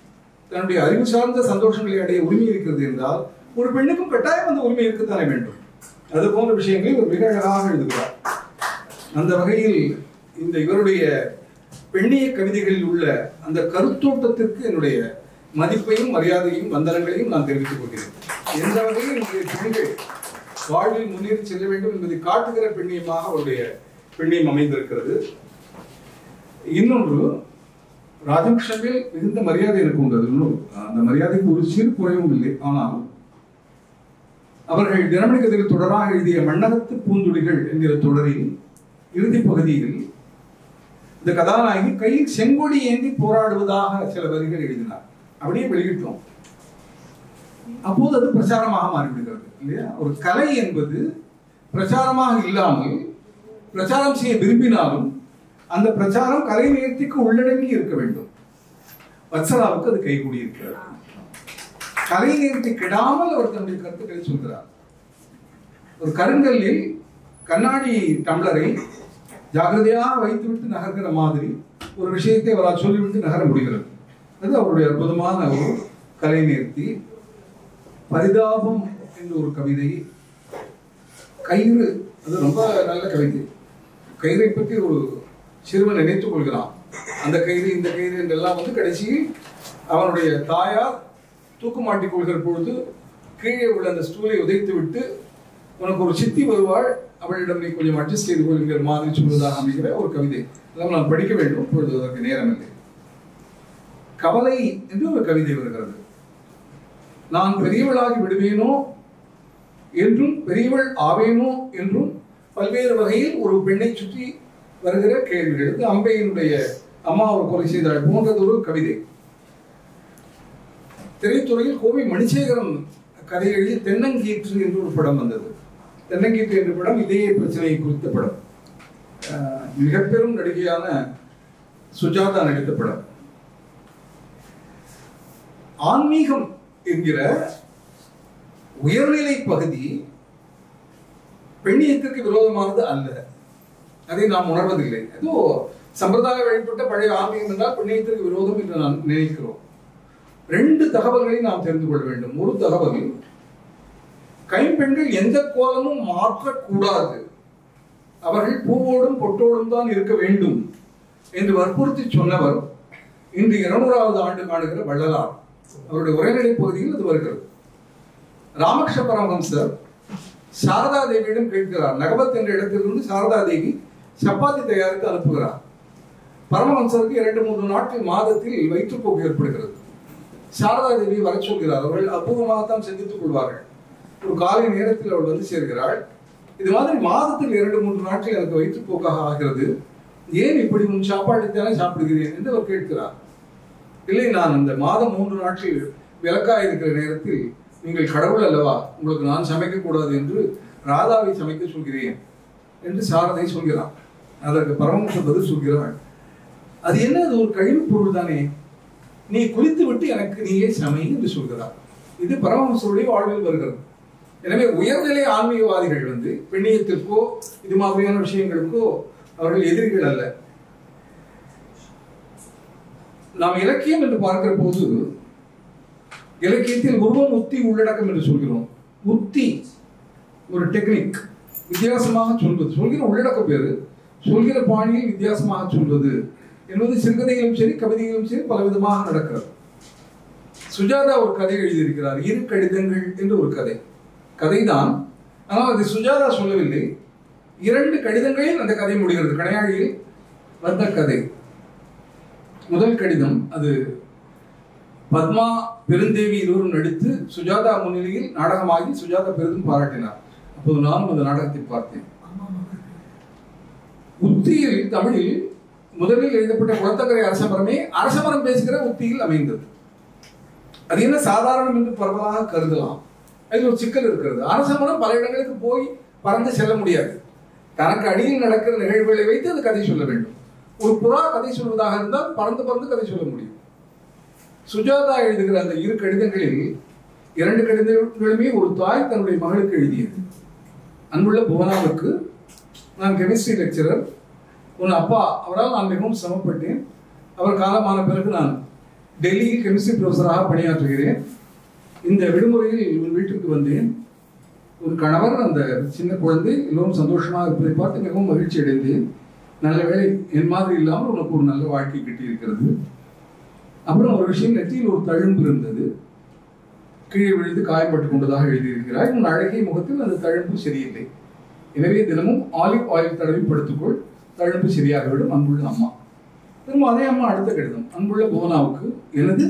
தன்னுடைய அறிவு சார்ந்த சந்தோஷங்களை அடைய உரிமை இருக்கிறது என்றால் ஒரு பெண்ணுக்கும் கட்டாயம் அந்த உரிமை இருக்கத்தானே வேண்டும். அது போன்ற விஷயங்களை ஒரு மிக அழகாக எழுதுகிறார். அந்த வகையில் இந்த இவருடைய பெண்ணிய கவிதைகளில் உள்ள அந்த கருத்தோட்டத்திற்கு என்னுடைய மதிப்பையும் மரியாதையும் வந்தனங்களையும் நான் தெரிவித்துக் கொள்கிறேன். எந்த வகையில் என்னுடைய பெண்கள் வாழ்வில் முன்னேறி செல்ல வேண்டும் என்பதை காட்டுகிற பெண்ணியமாக அவருடைய பெண்ணியம் அமைந்திருக்கிறது. இன்னொன்று, ராஜகிருஷ்ணனில் மிகுந்த மரியாதை எனக்கு உண்டு. அந்த மரியாதைக்கு ஒரு சிறு குறைவும் இல்லை. ஆனால் அவர்கள் தினமணி கதையில் தொடராக எழுதிய மண்ணகத்து பூந்துடிகள் என்கிற தொடரில் இறுதி பகுதியில் இந்த கதாநாயகி கையில் செங்கொடி ஏந்தி போராடுவதாக சில வரிகள் எழுதினார். அப்படியே வெளியிட்டோம். அப்போது அது பிரச்சாரமாக மாறிவிடுகிறது இல்லையா? ஒரு கலை என்பது பிரச்சாரமாக இல்லாமல் பிரச்சாரம் செய்ய விரும்பினாலும் அந்த பிரச்சாரம் கலை நேர்த்திக்கு உள்ளடங்கி இருக்க வேண்டும். வத்சலாவுக்கு அது கைகூடி இருக்கிறது. கலை நேர்த்தி கெடாமல் அவர் தன்னுடைய கருத்துக்களை சொல்கிறார். ஒரு கருங்கல்லில் கண்ணாடி டம்ளரை ஜாகிரதையாக வைத்துவிட்டு நகர்கிற மாதிரி ஒரு விஷயத்தை அவரால் சொல்லிவிட்டு நகர முடிகிறது. அது அவருடைய அற்புதமான ஒரு கலை நேர்த்தி. பரிதாபம் என்ற ஒரு கவிதை, கயிறு, அது ரொம்ப நல்ல கவிதை. கயிறை பற்றி ஒரு சிறுவன் நினைத்துக் கொள்கிறான். அந்த கயிறு இந்த கயிறு என்றெல்லாம் கடைசியில் அவனுடைய தாயார் தூக்கு மாட்டிக் கொள்கிற பொழுது கீழே உள்ள அந்த ஸ்டூலை உதைத்து விட்டு உனக்கு ஒரு சித்தி வருவாள், அவளிடம் நீ கொஞ்சம் அட்ஜஸ்ட் செய்து கொள்கிற மாதிரி சொல்வதாக அமைகிற ஒரு கவிதை. அதெல்லாம் நான் படிக்க வேண்டும், இப்பொழுது அதற்கு நேரம் இல்லை. கவலை என்று ஒரு கவிதை வருகிறது. நான் பெரியவளாகி விடுவேனோ என்றும் பெரியவள் ஆவேனோ என்றும் பல்வேறு வகையில் ஒரு பெண்ணை சுற்றி வருகிற கேள்விகளுக்கு அம்பையினுடைய அம்மா ஒரு கொலை செய்தாள் போன்றது ஒரு கவிதை. திரைத்துறையில் கோவை மணிசேகரன் கதை எழுதி தென்னங்கீற்று என்று ஒரு படம் வந்தது. தென்னங்கீற்று என்ற படம் இதே பிரச்சனையை குறித்த படம். மிக பெரும் நடிகையான சுஜாதா நடித்த படம். ஆன்மீகம் என்கிற உயர்நிலை பகுதி பெண்ணியத்திற்கு விரோதமானது அல்ல, அதை நாம் உணர்வதில்லை. ஏதோ சம்பிரதாய வழிபட்ட பழைய ஆன்மீகம் என்றால் பெண்ணியத்திற்கு விரோதம் என்று நான் நினைக்கிறோம். ரெண்டு தகவல்களை நாம் தெரிந்து கொள்ள வேண்டும். ஒரு தகவல், கைம்பெண்கள் எந்த கோலமும் மாற்றக்கூடாது, அவர்கள் பூவோடும் பொட்டோடும் தான் இருக்க வேண்டும் என்று வற்புறுத்தி சொன்னவர் இன்று 200வது ஆண்டு காணுகிற வள்ளலார். அவருடைய உரைநடை பகுதியில் அது வருகிறது. ராமகிருஷ்ண பரமஹம்சர் சாரதா தேவியிடம் கேட்கிறார். நகபத் என்ற இடத்திலிருந்து சாரதா தேவி சப்பாத்தி தயாரித்து அனுப்புகிறார். பரமஹம்சருக்கு 2-3 நாட்கள் மாதத்தில் வயிற்றுப்போக்கு ஏற்படுகிறது. சாரதா தேவி வர சொல்கிறார். அவர்கள் அற்புதமாகத்தான் சிந்தித்துக் கொள்வார்கள். ஒரு காலை நேரத்தில் அவள் வந்து சேர்கிறாள். இது மாதிரி மாதத்தில் 2-3 நாட்கள் எனக்கு வயிற்றுப்போக்காக ஆகிறது, ஏன் இப்படி உன் சாப்பாட்டுத்தானே சாப்பிடுகிறேன் என்று அவர் கேட்கிறார். இல்லை, நான் அந்த மாதம் 3 நாட்கள் விலக்காக இருக்கிற நேரத்தில் நீங்கள் கடவுள் அல்லவா, உங்களுக்கு நான் சமைக்க கூடாது என்று ராதாவை சமைக்க சொல்கிறேன் என்று சாரதை சொல்கிறான். அதற்கு பரமஹம்சர் பதில் சொல்கிறாள், அது என்ன, அது ஒரு கழிவு பொருள் தானே, நீ குளித்து விட்டு எனக்கு நீயே சமை என்று சொல்கிறார். இது பரமஹம்சருடைய வாழ்வில் வருகிறது. எனவே உயர்நிலை ஆன்மீகவாதிகள் பெண்ணியத்திற்கோ இது மாதிரியான விஷயங்களுக்கோ அவர்கள் எதிரிகள் அல்ல. நாம் இலக்கியம் என்று பார்க்கிற போது இலக்கியத்தில் உருவம், உத்தி, உள்ளடக்கம் என்று சொல்கிறோம். உத்தி ஒரு டெக்னிக், வித்தியாசமாக சொல்வது, சொல்கிற உள்ளடக்க பேரு, சொல்கிற பாணியில் வித்தியாசமாக சொல்வது என்பது சிறுகதையிலும் சரி கவிதையிலும் சரி பலவிதமாக நடக்கிறது. சுஜாதா ஒரு கதை எழுதியிருக்கிறார், 2 கடிதங்கள் என்று ஒரு கதைதான். ஆனால் அது சுஜாதா சொல்லவில்லை. 2 கடிதங்களில் அந்த கதை முடிகிறது. கணையாழியில் வந்த கதை. முதல் கடிதம் அது பத்மா பெருந்தேவி இருவரும் நடித்து சுஜாதா முன்னிலையில் நாடகமாகி சுஜாதா பெரிதும் பாராட்டினார். அப்போது நானும் அந்த நாடகத்தை பார்த்தேன். உத்தியில் தமிழில் முதலில் எழுதப்பட்ட குளத்தக்கரை அரசமரமே அரசமரம் பேசுகிற உத்தியில் அமைந்தது. அது என்ன சாதாரணம் என்று பரவலாக கருதலாம். அதில் ஒரு சிக்கல் இருக்கிறது. அரசமரம் பல இடங்களுக்கு போய் பறந்து செல்ல முடியாது. தனக்கு அடியில் நடக்கிற நிகழ்வுகளை வைத்து அது கதை சொல்ல வேண்டும். ஒரு புறா கதை சொல்வதாக இருந்தால் பறந்து பறந்து கதை சொல்ல முடியும். சுஜாதா எழுதுகிற அந்த 2 கடிதங்களில் 2 கடிதங்களுமே ஒரு தாய் தன்னுடைய மகளுக்கு எழுதியது. அன்புள்ள புவனாவுக்கு, நான் கெமிஸ்ட்ரி லெக்சரர், உன் அப்பா அவரால் நான் மிகவும் சிரமப்பட்டேன். அவர் காலமான பிறகு நான் டெல்லியில் கெமிஸ்ட்ரி ப்ரொஃபஸராக பணியாற்றுகிறேன். இந்த விடுமுறையில் உன் வீட்டுக்கு வந்தேன். ஒரு கணவர், அந்த சின்ன குழந்தை எல்லோரும் சந்தோஷமாக இருப்பதை பார்த்து மிகவும் மகிழ்ச்சி அடைந்தேன். நல்ல வேலை, என் மாதிரி இல்லாமல் உனக்கு ஒரு நல்ல வாழ்க்கை கிட்டி இருக்கிறது. அப்புறம் ஒரு விஷயம், நெற்றியில் ஒரு தழும்பு இருந்தது, கீழே விழுந்து காயப்பட்டு கொண்டதாக எழுதியிருக்கிறாய். உன் அழகிய முகத்தில் அந்த தழும்பு சரியில்லை. எனவே தினமும் ஆலிவ் ஆயில் தடவி படுத்துக்கொள், தழும்பு சரியாகிவிடும். அன்புள்ள அம்மா. திரும்ப அதே அம்மா அடுத்த கடிதம், அன்புள்ள புவனாவுக்கு, எனது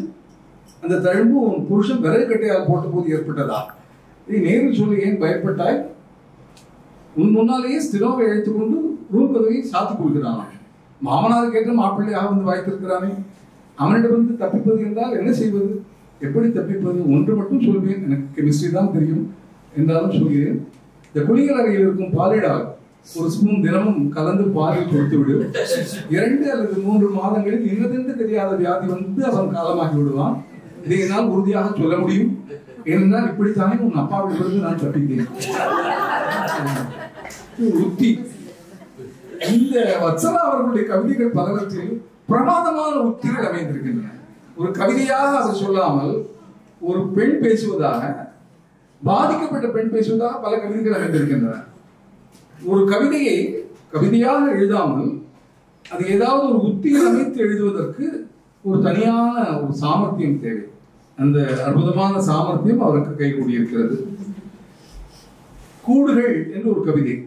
அந்த தழும்பு உன் புருஷன் விறகு கட்டையால் போட்ட போது ஏற்பட்டதா? நீ நேரில் சொல்லி ஏன் பயப்பட்டாய்? உன் முன்னாலேயே ஸ்திரோவை அழைத்துக் கொண்டு ரூம் கதவை சாத்திக் கொள்கிறான். மாமனாருக்கு ஏற்ற மாப்பிள்ளையாக வந்து வாய்த்திருக்கிறானே, அவனிடமிருந்து தப்பிப்பது என்றால் என்ன செய்வது? எப்படி தப்பிப்பது? ஒன்று மட்டும் சொல்வேன், எனக்கு கெமிஸ்ட்ரி தான் தெரியும் என்றாலும் சொல்கிறேன். இந்த குளியல் அறையில் இருக்கும் பாலிடால் ஒரு ஸ்பூன் தினமும் கலந்து பாலில் கொடுத்து விடு. 2 அல்லது 3 மாதங்களில் இன்னதென்று தெரியாத வியாதி வந்து அவன் காலமாகி விடுவான். இதை என்னால் உறுதியாக சொல்ல முடியும். ஏனென்றால் இப்படித்தானே உன் அப்பாவிலிருந்து நான் தப்பித்தேன். உத்தி. இந்த வத்சலா அவர்களுடைய கவிதைகள் பலவற்றில் பிரமாதமான உத்திகள் அமைந்திருக்கின்றன. ஒரு கவிதையாக அதை சொல்லாமல் ஒரு பெண் பேசுவதாக, பாதிக்கப்பட்ட பெண் பேசுவதாக பல கவிதைகள் அமைந்திருக்கின்றன. ஒரு கவிதையை கவிதையாக எழுதாமல் அது ஏதாவது ஒரு உத்தியில் அமைத்து எழுதுவதற்கு ஒரு தனியான ஒரு சாமர்த்தியம் தேவை. அந்த அற்புதமான சாமர்த்தியம் அவருக்கு கைகூடியிருக்கிறது. கூடுகள் என்று ஒரு கவிதை.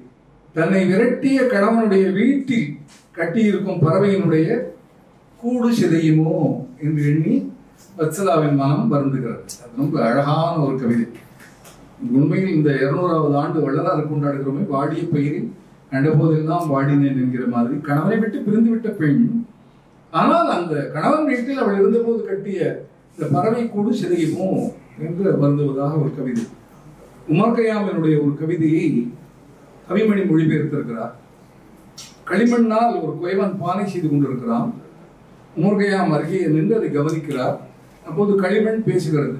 தன்னை விரட்டிய கணவனுடைய வீட்டில் கட்டியிருக்கும் பறவையினுடைய கூடு சிதையுமோ என்று எண்ணி வத்சலாவின் மனம் வருந்துகிறது. அது ரொம்ப அழகான ஒரு கவிதை. உண்மையில் இந்த 200வது ஆண்டு வள்ளலாறு கொண்டாடுகிறோமே, வாடிய பயிரில் கண்டபோதெல்லாம் வாடினேன் என்கிற மாதிரி கணவனை விட்டு பிரிந்து விட்ட பெண், ஆனால் அந்த கணவன் வீட்டில் அவள் இருந்தபோது கட்டிய இந்த பறவை கூடு சிதையுமோ என்று வருந்துவதாக ஒரு கவிதை. உமர் கய்யாமினுடைய ஒரு கவிதையை கவிமணி மொழிபெயர்த்திருக்கிறார். களிமண்ணால் ஒரு குயவன் பானை செய்து கொண்டிருக்கிறான். உமர் கய்யாம் அருகே நின்று அதை கவனிக்கிறார். அப்போது களிமண் பேசுகிறது.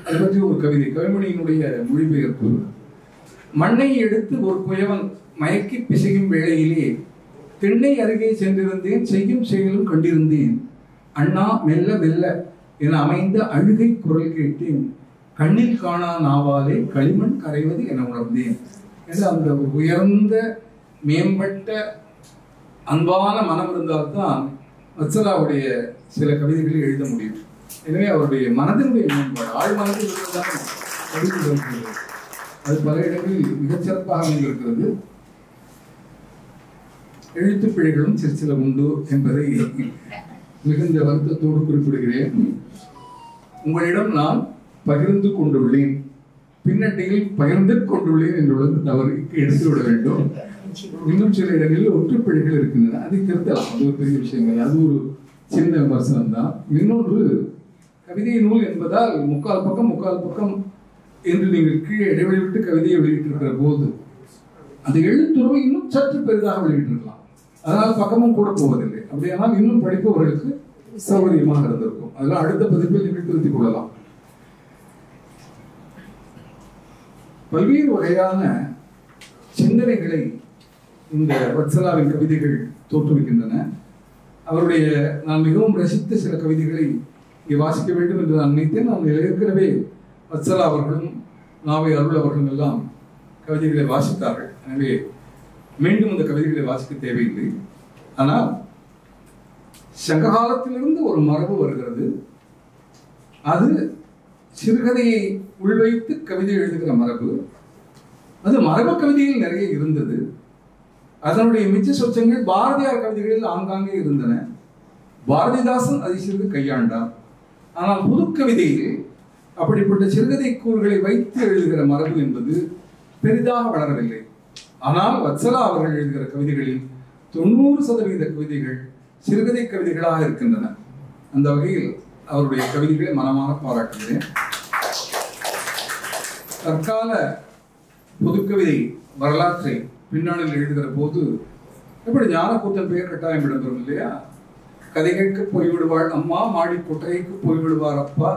அது பற்றி ஒரு கவிதை, கவிமணியினுடைய மொழிபெயர்ப்பு. மண்ணை எடுத்து ஒரு குயவன் மயக்கி பிசையும் வேளையிலே திண்ணை அருகே சென்றிருந்தேன், செய்யும் செயலும் கண்டிருந்தேன். அண்ணா மெல்ல மெல்ல என அமைந்த அழுகை குரல் கேட்டேன், கண்ணில் காணா நாவாலே களிமண் கரைவது என உணர்ந்தேன் என்று அந்த உயர்ந்த மேம்பட்ட அன்பான மனம் இருந்தால்தான் வத்சலாவுடைய சில கவிதைகளை எழுத முடியும். எனவே அவருடைய மனதினுடைய மேம்பாடு, ஆழ் மனதில் இருந்ததான் கவிதை இருக்கிறது. அது பல இடங்களில் மிகச்சிறப்பாக அமைந்திருக்கிறது. எழுத்து பிழைகளும் சில உண்டு என்பதை மிகுந்த வருத்தத்தோடு குறிப்பிடுகிறேன். உங்களிடம் நான் பகிர்ந்து கொண்டுள்ளேன், பின்னட்டியில் பகிர்ந்து கொண்டுள்ளேன் என்றுள்ளது தவறு எடுத்துவிட வேண்டும். இன்னும் சில இடங்களில் ஒற்றுப்பிழைகள் இருக்கின்றன, அதை திருத்தலாம். அது ஒரு பெரிய விஷயம், அது ஒரு சின்ன விமர்சனம் தான். இன்னொன்று, கவிதை நூல் என்பதால் 3/4 பக்கம் என்று நீங்கள் கீழே இடைவெளி விட்டு கவிதையை வெளியிட்டிருக்கிற போது அந்த எழுத்துறவை இன்னும் சற்று பெரிதாக வெளியிட்டிருக்கலாம். அதனால் பக்கமும் கூட போவதில்லை. அப்படியானால் இன்னும் படிப்பவர்களுக்கு சௌகரியமாக இருந்திருக்கும். அதெல்லாம் அடுத்த பதிப்பில் நீங்கள் திருத்திக் கொள்ளலாம். பல்வேறு வகையான சிந்தனைகளை இந்த வத்சலாவின் கவிதைகள் தோற்றுவிக்கின்றன. அவருடைய நான் மிகவும் ரசித்த சில கவிதைகளை இங்கே வாசிக்க வேண்டும் என்று நான் நினைத்தேன். நான் ஏற்கனவே வத்சலா அவர்களும் நாவை அருள் அவர்களும் எல்லாம் கவிதைகளை வாசித்தார்கள். எனவே மீண்டும் இந்த கவிதைகளை வாசிக்க தேவையில்லை. ஆனால் சங்க காலத்திலிருந்து ஒரு மரபு வருகிறது. அது சிறுகதையை உள்வைத்து கவிதை எழுதுகிற மரபு. அது மரபு கவிதையில் நிறைய இருந்தது. அதனுடைய மிச்ச சொச்சங்கள் பாரதியார் கவிதைகளில் ஆங்காங்கே இருந்தன. பாரதிதாசன் அதை சிறிது கையாண்டார். ஆனால் புது கவிதையில் அப்படிப்பட்ட சிறுகதை கூறுகளை வைத்து எழுதுகிற மரபு என்பது பெரிதாக வளரவில்லை. ஆனால் வத்சலா அவர்கள் எழுதுகிற கவிதைகளில் 90% கவிதைகள் சிறுகதை கவிதைகளாக இருக்கின்றன. அந்த வகையில் அவருடைய கவிதைகளை மனமான பாராட்டுகிறேன். தற்கால புதுக்கவிதை வரலாற்றை பின்னாளில் எழுதுகிற போது எப்படி ஞானக்கூத்தன் பெயர் கட்டாயம் இடம்பெறும் இல்லையா? கதைகளுக்கு போய்விடுவாள் அம்மா, மாடி கொட்டகைக்கு போய்விடுவார் அப்பா,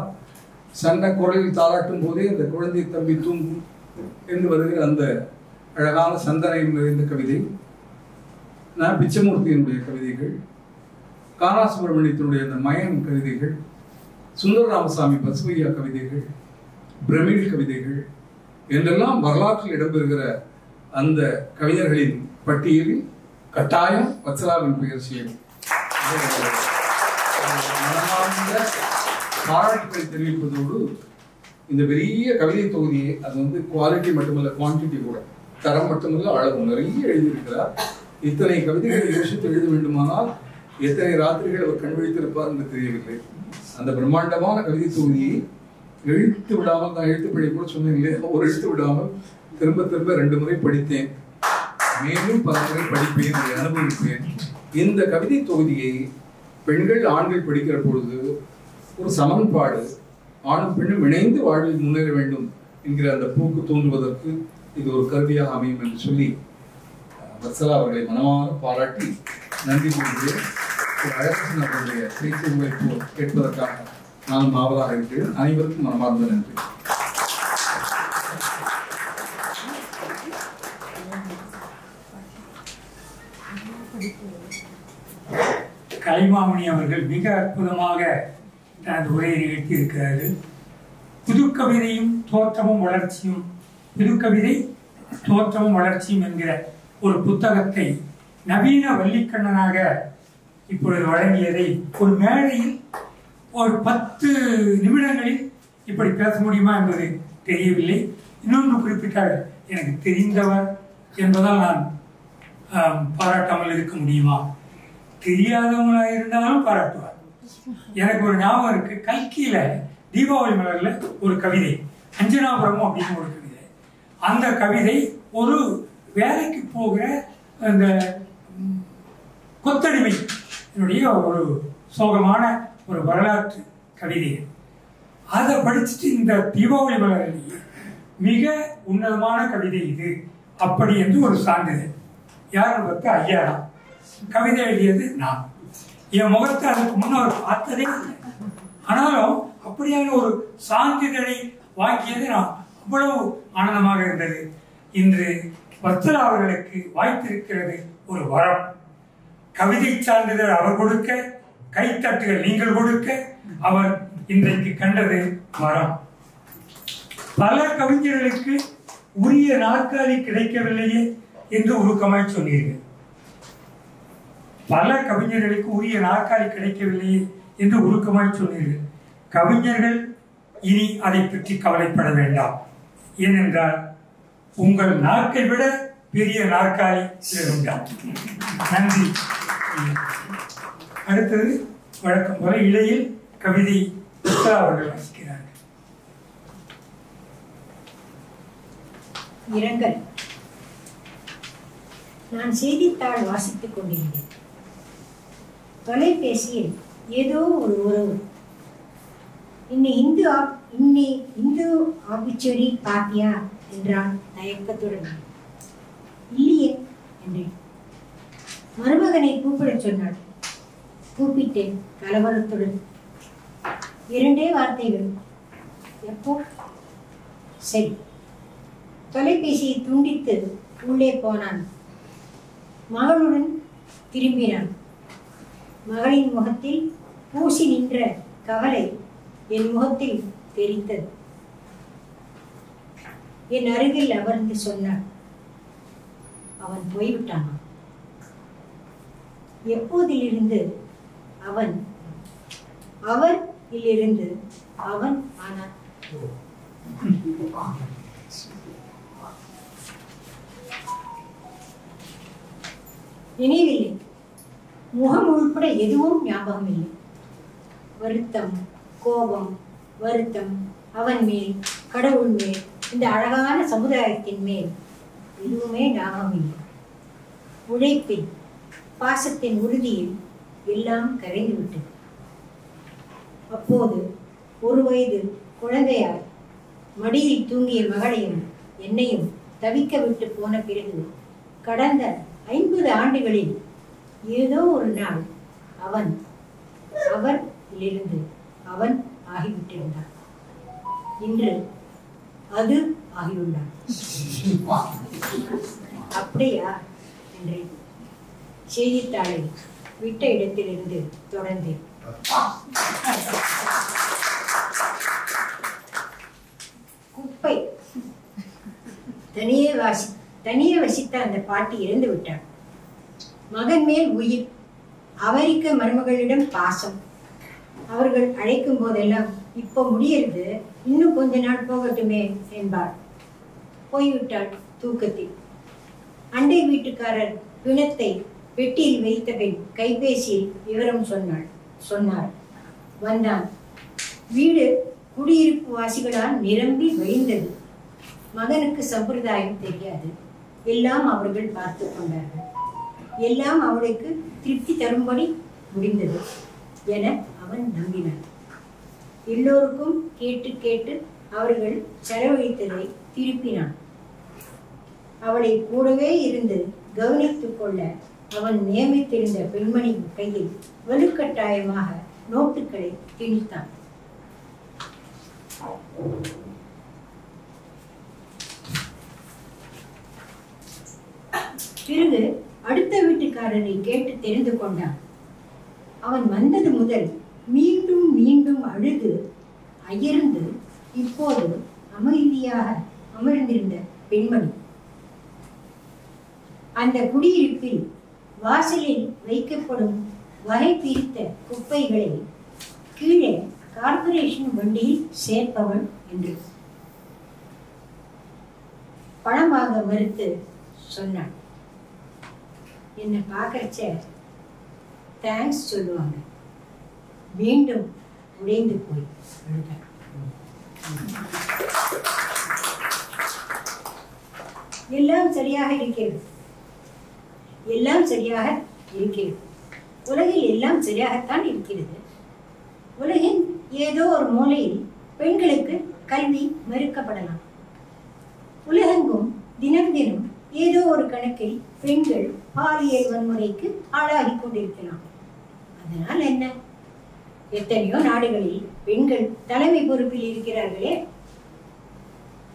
சண்டை குரலில் தாளாட்டும் போதே அந்த குழந்தை தம்பி தூங்கும் என்று வருகிற அந்த அழகான சந்தனையும் நிறைந்த கவிதை. நான் பிச்சமூர்த்தியினுடைய கவிதைகள், கானா சுப்பிரமணியத்தினுடைய அந்த மயன் கவிதைகள், சுந்தர ராமசாமி பசுவையா கவிதைகள், பிரமிழ் கவிதைகள் என்றெல்லாம் வரலாற்றில் இடம்பெறுகிற அந்த கவிஞர்களின் பட்டியலில் கட்டாயம் வத்சலாவின் பெயர் சேரும். பாராட்டுகளை தெரிவிப்பதோடு இந்த பெரிய கவிதை தொகுதியை அது குவாலிட்டி மட்டுமல்ல, குவான்டிட்டி கூட, தரம் மட்டுமல்ல, அளவு நிறைய எழுதியிருக்கிறார். இத்தனை கவிதைகளை யோசித்து எழுத வேண்டுமானால் எத்தனை ராத்திரிகள் அவர் கண் விழித்திருப்பார் என்று தெரியவில்லை. அந்த பிரம்மாண்டமான கவிதை தொகுதியை எழுத்து விடாமல், நான் எழுத்து பிழை கூட சொன்னேன் இல்லையா, ஒரு எழுத்து விடாமல் திரும்ப திரும்ப 2 முறை படித்தேன். மேலும் பல முறை படிப்பேன், அதை அனுபவிப்பேன். இந்த கவிதை தொகுதியை பெண்கள் ஆண்கள் படிக்கிற பொழுது ஒரு சமன்பாடு, ஆணும் பெண்ணும் இணைந்து வாழ்வில் முன்னேற வேண்டும் என்கிற அந்த போக்கு தோன்றுவதற்கு இது ஒரு கருவியாக அமையும் என்று சொல்லி வத்சலா அவர்களை மனமாக பாராட்டி நன்றி கூறுகிறேன். அழகன் அவருடைய பேச்சு உங்களை கேட்பதற்காக நான் ஆவலாக இருக்கிறேன். அனைவருக்கும் மனமார்ந்த நன்றி. கலைமாமணி அவர்கள் மிக அற்புதமாக தனது உரையை நிகழ்த்தியிருக்கிறார்கள். புதுக்கவிதையும் தோற்றமும் வளர்ச்சியும், புதுக்கவிதை தோற்றமும் வளர்ச்சியும் என்கிற ஒரு புத்தகத்தை நவீன வள்ளிக்கண்ணனாக இப்பொழுது வழங்கியதை ஒரு மேடையில் ஒரு 10 நிமிடங்களில் இப்படி பேச முடியுமா என்பது தெரியவில்லை. இன்னொன்று குறிப்பிட்டார், எனக்கு தெரிந்தவர் என்பதால் நான் பாராட்டாமல் இருக்க முடியுமா? தெரியாதவங்களாக இருந்தாலும் பாராட்டுவார். எனக்கு ஒரு ஞாபகம் இருக்கு, கல்கியில தீபாவளி மலர்ல ஒரு கவிதை, அஞ்சனாபுரம் அப்படின்னு ஒரு கவிதை. அந்த கவிதை ஒரு வேலைக்கு போகிற அந்த கொத்தடிமை என்னுடைய ஒரு சோகமான ஒரு வரலாற்று கவிதை. அதை படிச்சுட்டு இந்த தீபாவளி மலரிலேயே மிக உன்னதமான கவிதை இது அப்படி என்று ஒரு சான்றிதழ். யாரும் பார்த்து ஐயா தான். கவிதை எழுதியது நான். என் முகத்தை அதுக்கு முன்னோர் பார்த்ததே இல்லை. ஆனாலும் அப்படியான ஒரு சான்றிதழை வாங்கியது நான் அவ்வளவு ஆனந்தமாக இருந்தது. இன்று வத்சலா அவர்களுக்கு வாய்த்திருக்கிறது ஒரு வரம். கவிதை சான்றிதழ் அவர் கொடுக்க, கைத்தட்டுகள் நீங்கள் கொடுக்க, அவர் இன்றைக்கு கண்டது வரம். பல கவிஞர்களுக்கு உரிய நாற்காலி கிடைக்கவில்லையே என்று உருக்கமாய் சொன்னீர்கள். பல கவிஞர்களுக்கு உரிய நாற்காலி கிடைக்கவில்லையே என்று உருக்கமாய் சொன்னீர்கள். கவிஞர்கள் இனி அதை பற்றி கவலைப்பட வேண்டாம். ஏனென்றால் உங்கள் நாக்கை விட பெரிய நாற்காலி உண்டாம். நன்றி. அடுத்தது வழக்கம் போல இடையில் கவிதை அவர்கள் வாசிக்கிறார்கள். இரங்கல். நான் செய்தித்தாள் வாசித்துக் கொண்டிருந்தேன். தொலைபேசியில் ஏதோ ஒரு உறவு, இன்னி இந்து ஆபிச்சுவரி பாத்தியா என்றான் தயக்கத்துடன். இல்லையே என்றேன். மருமகனை கூப்பிடச் சொன்னாள். கூப்பிட்டேன் கலவரத்துடன். 2 வார்த்தைகள். எப்போ? சரி. தொலைபேசியை துண்டித்து உள்ளே போனான். மகளுடன் திரும்பினான். மகளின் முகத்தில் பூசி நின்ற கவலை என் முகத்தில் தெரிந்தது. என் அருகில் அமர்ந்து சொன்னான், அவன் போய்விட்டானா? எப்போதிலிருந்து அவன் அவரிலிருந்து அவன் ஆனான்? நினைவில்லை. முகம் உள்பட எதுவும் ஞாபகம் இல்லை. வருத்தம், கோபம், வருத்தம் அவன் மேல், கடவுள் மேல், இந்த அழகான சமுதாயத்தின் மேல் எதுவுமே ஞாபகம் இல்லை. உழைப்பில், பாசத்தின் உறுதியில் எல்லாம் கரைந்து விட்டது. அப்போது 1 வயது குழந்தையாய் மடியில் தூங்கிய மகளையும் என்னையும் தவிக்க விட்டு போன பிறகு கடந்த 50 ஆண்டுகளில் ஏதோ ஒரு நாள் அவரிலிருந்து அவன் ஆகிவிட்டிருந்தான். இன்று அது ஆகியுள்ளான். அப்படியா என்றேன். செய்தித்தாளை விட்ட இடத்திலிருந்து தொடர்ந்தேன். குப்பை. தனியே வசித்த அந்த பாட்டி இறந்து விட்டார். மகன் மேல் உயிர். அமெரிக்க மருமகளிடம் பாசம். அவர்கள் அழைக்கும் போதெல்லாம் இப்போ முடியறது, இன்னும் கொஞ்ச நாள் போகட்டுமே என்பார். போய்விட்டாள் தூக்கத்தில். அண்டை வீட்டுக்காரர் பிணத்தை பெட்டியில் வைத்த பின் கைபேசியில் விவரம் சொன்னார். வந்தான். வீடு குடியிருப்பு வாசிகளால் நிரம்பி வழிந்தது. மகனுக்கு சம்பிரதாயம் தெரியாது. எல்லாம் அவர்கள் பார்த்து கொண்டார்கள். எல்லாம் அவளுக்கு திருப்தி தரும்படி முடிந்தது என அவன் நம்பினான். எல்லோருக்கும் கேட்டு கேட்டு அவர்கள் செலவழித்ததை திருப்பினான். அவளை கூடவே இருந்து கவனித்துக் கொள்ள அவன் நியமித்திருந்த பெண்மணி கையில் வலுக்கட்டாயமாக நோட்டுகளை திணித்தான். பிறகு அடுத்த வீட்டுக்காரரை கேட்டு தெரிந்து கொண்டான். அவன் வந்தது முதல் மீண்டும் மீண்டும் அழுது அயர்ந்து இப்போது அமைதியாக அமர்ந்திருந்த பெண்மணி. அந்த குடியிருப்பில் வாசலில் வைக்கப்படும் வகை பிரித்த குப்பைகளை கீழே கார்பரேஷன் வண்டியில் சேர்ப்பவன் என்று பணமாக மறுத்து சொன்னான். என்னை பார்க்கறச்ச தேங்க்ஸ் சொல்லுவாங்க. மீண்டும் உடைந்து போய் அழுதார். எல்லாம் சரியாக இருக்கிறது, எல்லாம் சரியாக இருக்கிறது. உலகில் எல்லாம் சரியாகத்தான் இருக்கிறது. உலகின் ஏதோ ஒரு மூலையில் பெண்களுக்கு கல்வி மறுக்கப்படலாம். உலகெங்கும் தினம் தினம் ஏதோ ஒரு கணக்கில் பெண்கள் பாலியல் வன்முறைக்கு ஆளாகி கொண்டிருக்கலாம். அதனால் என்ன? எத்தனையோ நாடுகளில் பெண்கள் தலைமை பொறுப்பில் இருக்கிறார்களே.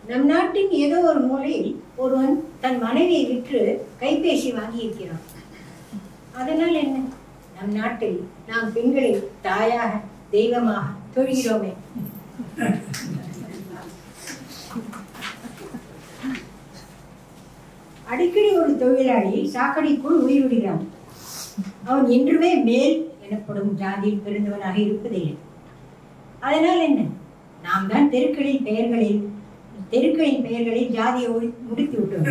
நம் நாட்டின் ஏதோ ஒரு மூலையில் ஒருவன் தன் மனைவியை விற்று கைபேசி வாங்கி இருக்கிறான். அதனால் என்ன? நம் நாட்டில் நாம் பெண்களை தாயாக தெய்வமாக தொழுகிறோமே. அடிக்கடி ஒரு தொழிலாளி சாக்கடைக்குள் உயிரிடுகிறான். அவன் என்றுமே மேல் எனப்படும் ஜாதியில் பிறந்தவனாக இருப்பதில்லை. அதனால் என்ன? நாம் தான் தெருக்களின் பெயர்களில் ஜாதியை முடித்து விட்டோம்.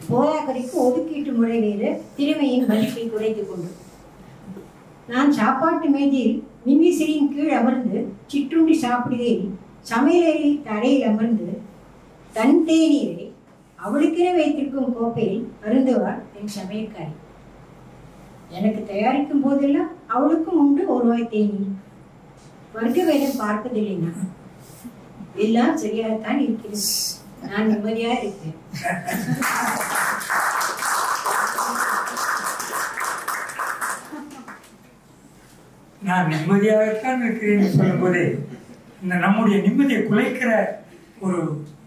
போதாக்கரைக்கு ஒதுக்கீட்டு முறை வேறு, திறமையின் மதிப்பை குறைத்துக் கொண்டு. நான் சாப்பாட்டு மேஜையில் மின்விசிறியின் கீழ் அமர்ந்து சிற்றுண்டி சாப்பிடுகையில் சமையலறையில் தரையில் அமர்ந்து தன் தேநீரை அவளுக்கென வைத்திருக்கும் கோப்பையில் அருந்துவார் என் சமையற்காரி. எனக்கு தயாரிக்கும் போதெல்லாம் அவளுக்கும் உண்டு ஒரு வாய் தேநீர். வர்க்க வேதம் பார்ப்பதில்லை. நான் எல்லாம் சரியாகத்தான் இருக்கிறது. நான் நிம்மதியாக இருக்கேன். நான் நிம்மதியாகத்தான் இருக்கிறேன் சொல்லும் போதே இந்த நம்முடைய நிம்மதியை குலைக்கிற ஒரு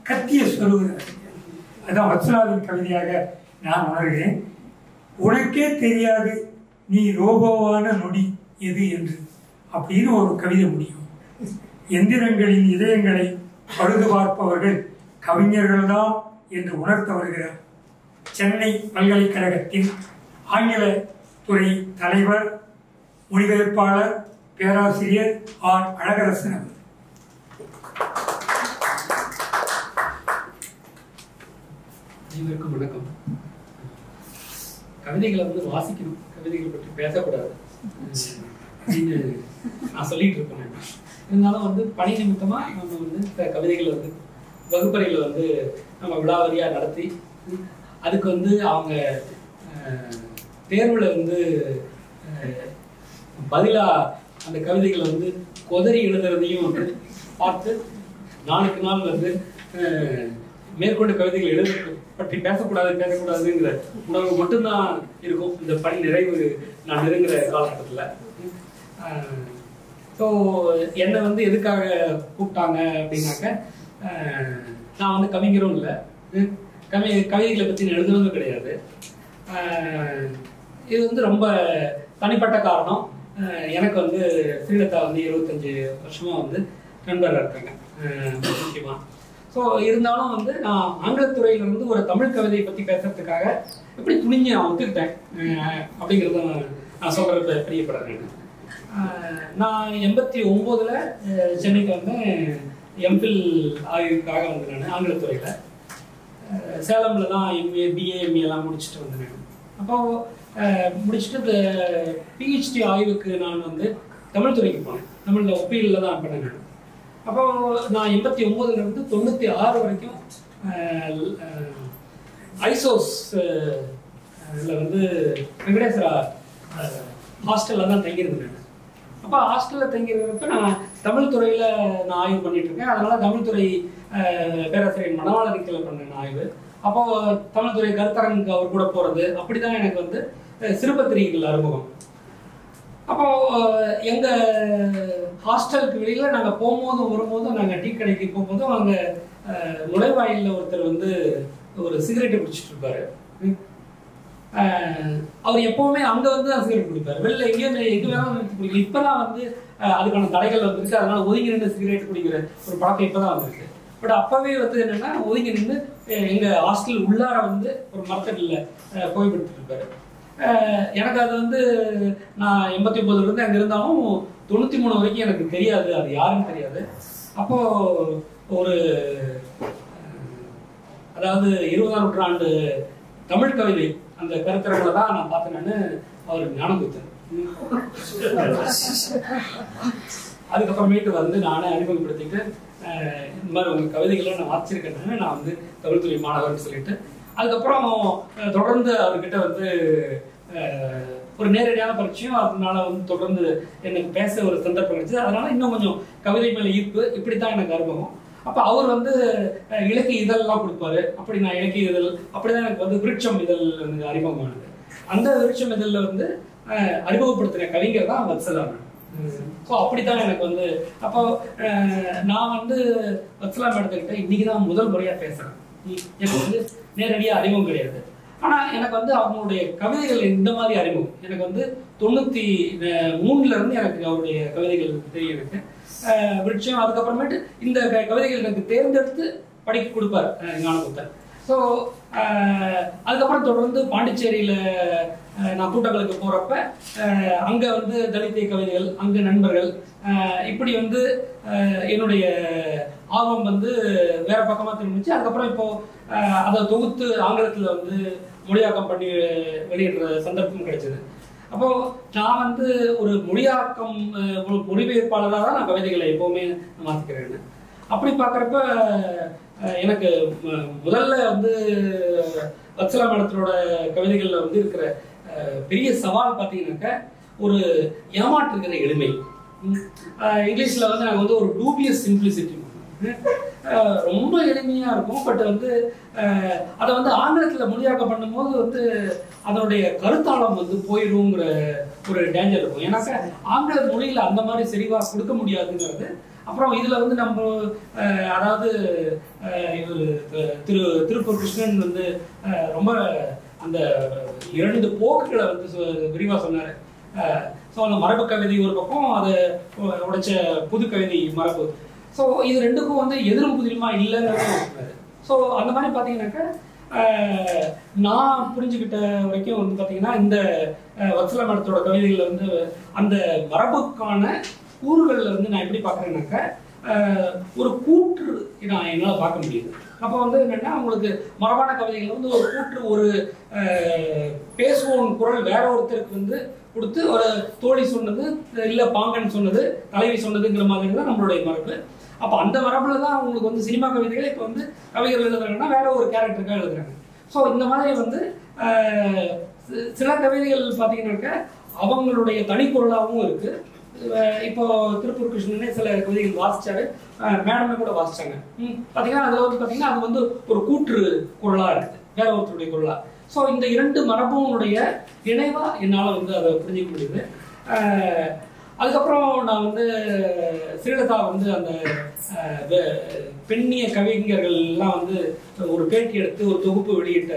கத்திய சொல்லுகிறார். அதான் வத்சலாவின் கவிதையாக நான் உணர்கிறேன். உனக்கே தெரியாது நீ ரோபோவான நொடி எது என்று அப்படின்னு ஒரு கவிதை முடியும். எந்திரங்களின் இதயங்களை பழுது பார்ப்பவர்கள் கவிஞர்கள்தான் என்று உணர்த்த வருகிறார் சென்னை பல்கலைக்கழகத்தின் ஆங்கில துறை தலைவர், மொழிபெயர்ப்பாளர், பேராசிரியர் ஆர் அழகரசன் அவர். அனைவருக்கும் வணக்கம். கவிதைகளை வாசிக்கணும், கவிதைகளை பற்றி பேசக்கூடாது அப்படின்னு நான் சொல்லிட்டு இருப்பேன். இருந்தாலும் பணி நிமித்தமா நம்ம கவிதைகளை வகுப்பறையில் நம்ம விழாவரியா நடத்தி அதுக்கு அவங்க தேர்வுல பதிலா அந்த கவிதைகளை கொதறி எழுதுறதையும் பார்த்து நாளுக்கு நாள் மேற்கொண்டு கவிதைகள் எழுத பற்றி பேசக்கூடாதுங்கிற உணர்வு மட்டும்தான் இருக்கும் இந்த பணி நிறைவு நான் நெருங்குற காலகட்டத்தில். ஸோ என்னை எதுக்காக கூப்பிட்டாங்க அப்படின்னாக்க, நான் கவிஞரும் இல்லை, கவிதைகளை பற்றி எழுதுனதும் கிடையாது. இது ரொம்ப தனிப்பட்ட காரணம். எனக்கு ஸ்ரீலதா 25 வருஷமா நண்பராக இருக்காங்க முக்கியமாக. ஸோ இருந்தாலும் நான் ஆங்கிலத்துறையிலிருந்து ஒரு தமிழ் கவிதையை பற்றி பேசுறதுக்காக எப்படி துணிஞ்சு நான் ஒத்துக்கிட்டேன் அப்படிங்கிறத நான் சொல்றது பிரியப்படுறேன். நான் 89 சென்னைக்கு எம்பில் ஆய்வுக்காக நான் ஆங்கிலத்துறையில் சேலமில் தான் எம்ஏ பிஏ எம்ஏ எல்லாம் முடிச்சுட்டு வந்தேன். அப்போ முடிச்சுட்டு பிஹெச்டி ஆய்வுக்கு நான் தமிழ் துறைக்கு போனேன். தமிழில் ஒப்பியலில் தான் பண்ணேன் நான். அப்போ நான் 89 96 வரைக்கும் ஐசோஸ் வெங்கடேஸ்வரா ஹாஸ்டலில் தான் தங்கியிருந்தேன். அப்போ ஹாஸ்டலில் தங்கியிருக்கிறப்ப நான் தமிழ் துறையில் நான் ஆய்வு பண்ணிட்டு இருக்கேன். அதனால தமிழ் துறை பேராசிரியர் மணவாளரிக்கல பண்ணேன் ஆய்வு. அப்போ தமிழ் துறை கருத்தரங்குக்கு அவர் கூட போறது, அப்படிதான் எனக்கு வந்து சிறுபத்திரிகைகள் அறிமுகம். அப்போ எங்க ஹாஸ்டலுக்கு வெளியில நாங்க போகும்போதும் வரும்போதும், நாங்க டீ கடைக்கு போகும்போதும் அங்க நுழைவாயில ஒருத்தர் வந்து ஒரு சிகரெட்டை குடிச்சிட்டு இருப்பாரு. அவர் எப்பவுமே அங்க வந்து சிகரெட் குடிப்பாரு, வெளில எங்க வேணாலும் நிறுத்தி குடிக்கல. இப்பதான் வந்து அதுக்கான தடைகள் வந்துருக்கு, அதனால ஒதுங்கி நின்று சிகரெட் குடிக்கிற ஒரு பழக்கம் இப்பதான் வந்திருக்கு. பட் அப்பவே வந்து என்னன்னா ஒதுங்கி நின்று எங்க ஹாஸ்டல் உள்ளார வந்து ஒரு மரத்தடியில் போய்விட்டு இருப்பாரு. எனக்கு அது வந்து நான் 89 இருந்து அங்க இருந்தாலும் 93 வரைக்கும் எனக்கு தெரியாது, அது யாருன்னு தெரியாது. அப்போ ஒரு அதாவது 20ஆம் நூற்றாண்டு தமிழ் கவிதை அந்த கருத்தரங்களை தான் நான் பார்த்தேன்னு அவர் ஞானம் கொடுத்தார். அதுக்கப்புறமேட்டு வந்து நானே அறிமுகப்படுத்திட்டு இந்த மாதிரி உங்க கவிதைகளை நான் வாசிச்சிருக்கேன்னு நான் வந்து தமிழ்துறை மாணவர்னு சொல்லிட்டு, அதுக்கப்புறம் தொடர்ந்து அவர்கிட்ட வந்து ஒரு நேரடியான பரிச்சயம், அதனால வந்து தொடர்ந்து எனக்கு பேச ஒரு சந்தர்ப்பம் கிடைச்சது. அதனால இன்னும் கொஞ்சம் கவிதை மேல ஈர்ப்பு, இப்படித்தான் எனக்கு அனுபவம். அப்ப அவர் வந்து இலக்கிய இதழ்லாம் கொடுப்பாரு. அப்படி நான் இலக்கிய இதழ், அப்படிதான் எனக்கு வந்து விருட்சம் இதழ் எனக்கு அறிமுகமானது. அந்த விருட்சம் இதழ்ல வந்து அறிமுகப்படுத்தின கவிஞர் தான் வத்சலா. ஸோ அப்படித்தான் எனக்கு வந்து அப்போ நான் வந்து வத்சலா மேடத்துக்கிட்ட இன்னைக்குதான் முதல் முறையா பேசுறேன். எனக்கு வந்து நேரடியா அறிமுகம் கிடையாது. ஆனா எனக்கு வந்து அவங்களுடைய கவிதைகள் இந்த மாதிரி அறிமுகம் எனக்கு வந்து 93 இருந்து எனக்கு அவருடைய கவிதைகள் தெரியும் எனக்கு விருட்சம். அதுக்கப்புறமேட்டு இந்த கவிதைகள் எனக்கு தேர்ந்தெடுத்து படிக்க கொடுப்பார் ஞானகுப்தன். ஸோ அதுக்கப்புறம் தொடர்ந்து பாண்டிச்சேரியில நான் கூட்டங்களுக்கு போறப்ப அங்க வந்து தலித்திய கவிதைகள், அங்க நண்பர்கள், இப்படி வந்து என்னுடைய ஆர்வம் வந்து வேற பக்கமா திரும்பிச்சு. அதுக்கப்புறம் இப்போ அதை தொகுத்து ஆங்கிலத்துல வந்து மொழியாக்கம் பண்ணி வெளியிடுற சந்தர்ப்பம் கிடைச்சது. அப்போ நான் வந்து ஒரு மொழியாக்கம் மொழிபெயர்ப்பாளராக தான் நான் கவிதைகளை எப்பவுமே வாசிக்கிறேன். அப்படி பார்க்குறப்ப எனக்கு முதல்ல வந்து வத்சலா மேடத்தோட கவிதைகள்ல வந்து இருக்கிற பெரிய சவால் பார்த்தீங்கன்னாக்க ஒரு ஏமாற்றுகிற எளிமை. இங்கிலீஷ்ல வந்து நாங்கள் வந்து ஒரு டூபியஸ் சிம்பிளிசிட்டி, ரொம்ப எளிமையா இருக்கும். பட் வந்து அதை வந்து ஆங்கிலத்தில் மொழியாக்கம் பண்ணும்போது வந்து அதனுடைய கருத்தாளம் வந்து போயிடுங்கிற ஒரு டேஞ்சர் இருக்கும். ஏன்னாக்கா ஆங்கில மொழியில அந்த மாதிரி செறிவா கொடுக்க முடியாதுங்கிறது. அப்புறம் இதுல வந்து நம்ம அதாவது திருப்பூர் கிருஷ்ணன் வந்து ரொம்ப அந்த 2 போக்குகளை வந்து விரிவா சொன்னாரு. ஸோ அந்த மரபு கவிதை ஒரு பக்கம், அதை உடைச்ச புது கவிதை மரபு. ஸோ இது ரெண்டுக்கும் வந்து எதிரும் புதிருமா இல்லைங்கிறத சொன்னாரு. ஸோ அந்த மாதிரி பார்த்தீங்கன்னாக்கா நான் புரிஞ்சுக்கிட்ட வரைக்கும் வந்து பார்த்தீங்கன்னா இந்த வத்சலா மேடத்தோட கவிதைகளில் வந்து அந்த மரபுக்கான கூறுகள்ல இருந்து நான் எப்படி பார்க்குறேன்னாக்கா ஒரு கூற்று நான் என்னால் பார்க்க முடியுது. அப்போ வந்து என்னன்னா உங்களுக்கு மரபான கவிதைகள் வந்து ஒரு கூற்று, ஒரு பேசுவோம் குரல் வேற ஒருத்தருக்கு வந்து கொடுத்து ஒரு தோழி சொன்னது இல்லை பாங்கன் சொன்னது தலைவி சொன்னதுங்கிற மாதிரி தான் நம்மளுடைய மரபு. அப்போ அந்த மரபுல தான் உங்களுக்கு வந்து சினிமா கவிதைகள் இப்போ வந்து கவிதைகள் எழுதுறாங்கன்னா வேற ஒரு கேரக்டருக்காக எழுதுறாங்க. ஸோ இந்த மாதிரி வந்து சில கவிதைகள் பார்த்தீங்கன்னாக்க அவங்களுடைய தனிக்குரலாகவும் இருக்கு. இப்போ திருப்பூர் கிருஷ்ணனே சில கவிதைகள் வாசிச்சாரு, மேடமே கூட வாசிச்சாங்க. பார்த்தீங்கன்னா அதில் வந்து பார்த்தீங்கன்னா அது வந்து ஒரு கூற்று குரலாக இருக்குது, வேற ஒருத்தருடைய குரலா. ஸோ இந்த 2 மரபுடைய இணைவா என்னால் வந்து அதை புரிஞ்சிக்க முடியுது. அதுக்கப்புறம் நான் வந்து ஸ்ரீலதா வந்து அந்த பெண்ணிய கவிஞர்கள் எல்லாம் வந்து ஒரு பேட்டி எடுத்து ஒரு தொகுப்பு வெளியிட்ட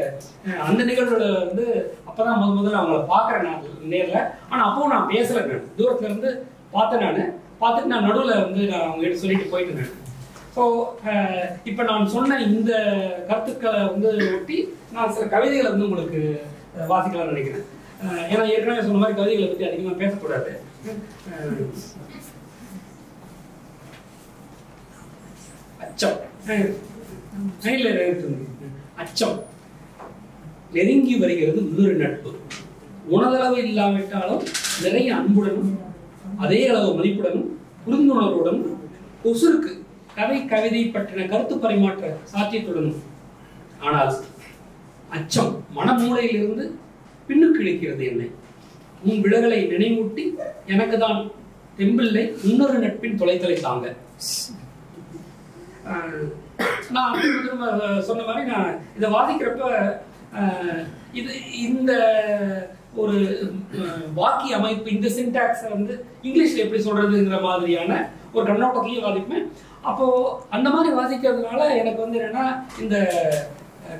அந்த நிகழ்வுல வந்து அப்பதான் முதல்ல அவங்கள பார்க்குறேன் நான் நேரில். ஆனால் அப்பவும் நான் பேசலை, நான் தூரத்துல இருந்து பார்த்தேன். நான் பார்த்துட்டு நான் நடுவில் வந்து நான் அவங்க சொல்லிட்டு போயிட்டு. ஸோ இப்போ நான் சொன்ன இந்த கருத்துக்களை வந்து ஒட்டி நான் சில கவிதைகளை வந்து உங்களுக்கு வாசிக்கலாம்னு நினைக்கிறேன். ஏன்னா ஏற்கனவே சொன்ன மாதிரி கவிதைகளை பற்றி அதிகமாக பேசக்கூடாது. அச்சம் அச்சம் நெருங்கி வருகிறது இன்னொரு நட்பு. உணதளவு இல்லாவிட்டாலும் நிறைய அன்புடனும் அதே அளவு மதிப்புடனும் புரிந்துணர்வுடனும் கொசுருக்கு கவிதை பற்றின கருத்து பரிமாற்ற சாத்தியத்துடனும். ஆனால் அச்சம் மனமூலையிலிருந்து பின்னுக்கு இழுக்கிறது என்னை. உன் விலகலை நினைவூட்டி எனக்கு தான் தெம்பில்லை இன்னொரு நட்பின் தொலைத்தலை தாங்க. நான் சொன்ன மாதிரி நான் இதை வாசிக்கிறப்ப இது இந்த ஒரு வாக்கிய அமைப்பு, இந்த சின்டாக்ஸை வந்து இங்கிலீஷ்ல எப்படி சொல்றதுங்கிற மாதிரியான ஒரு கண்ணோட்டத்தையும் வாசிப்பேன். அப்போ அந்த மாதிரி வாசிக்கிறதுனால எனக்கு வந்து என்னன்னா இந்த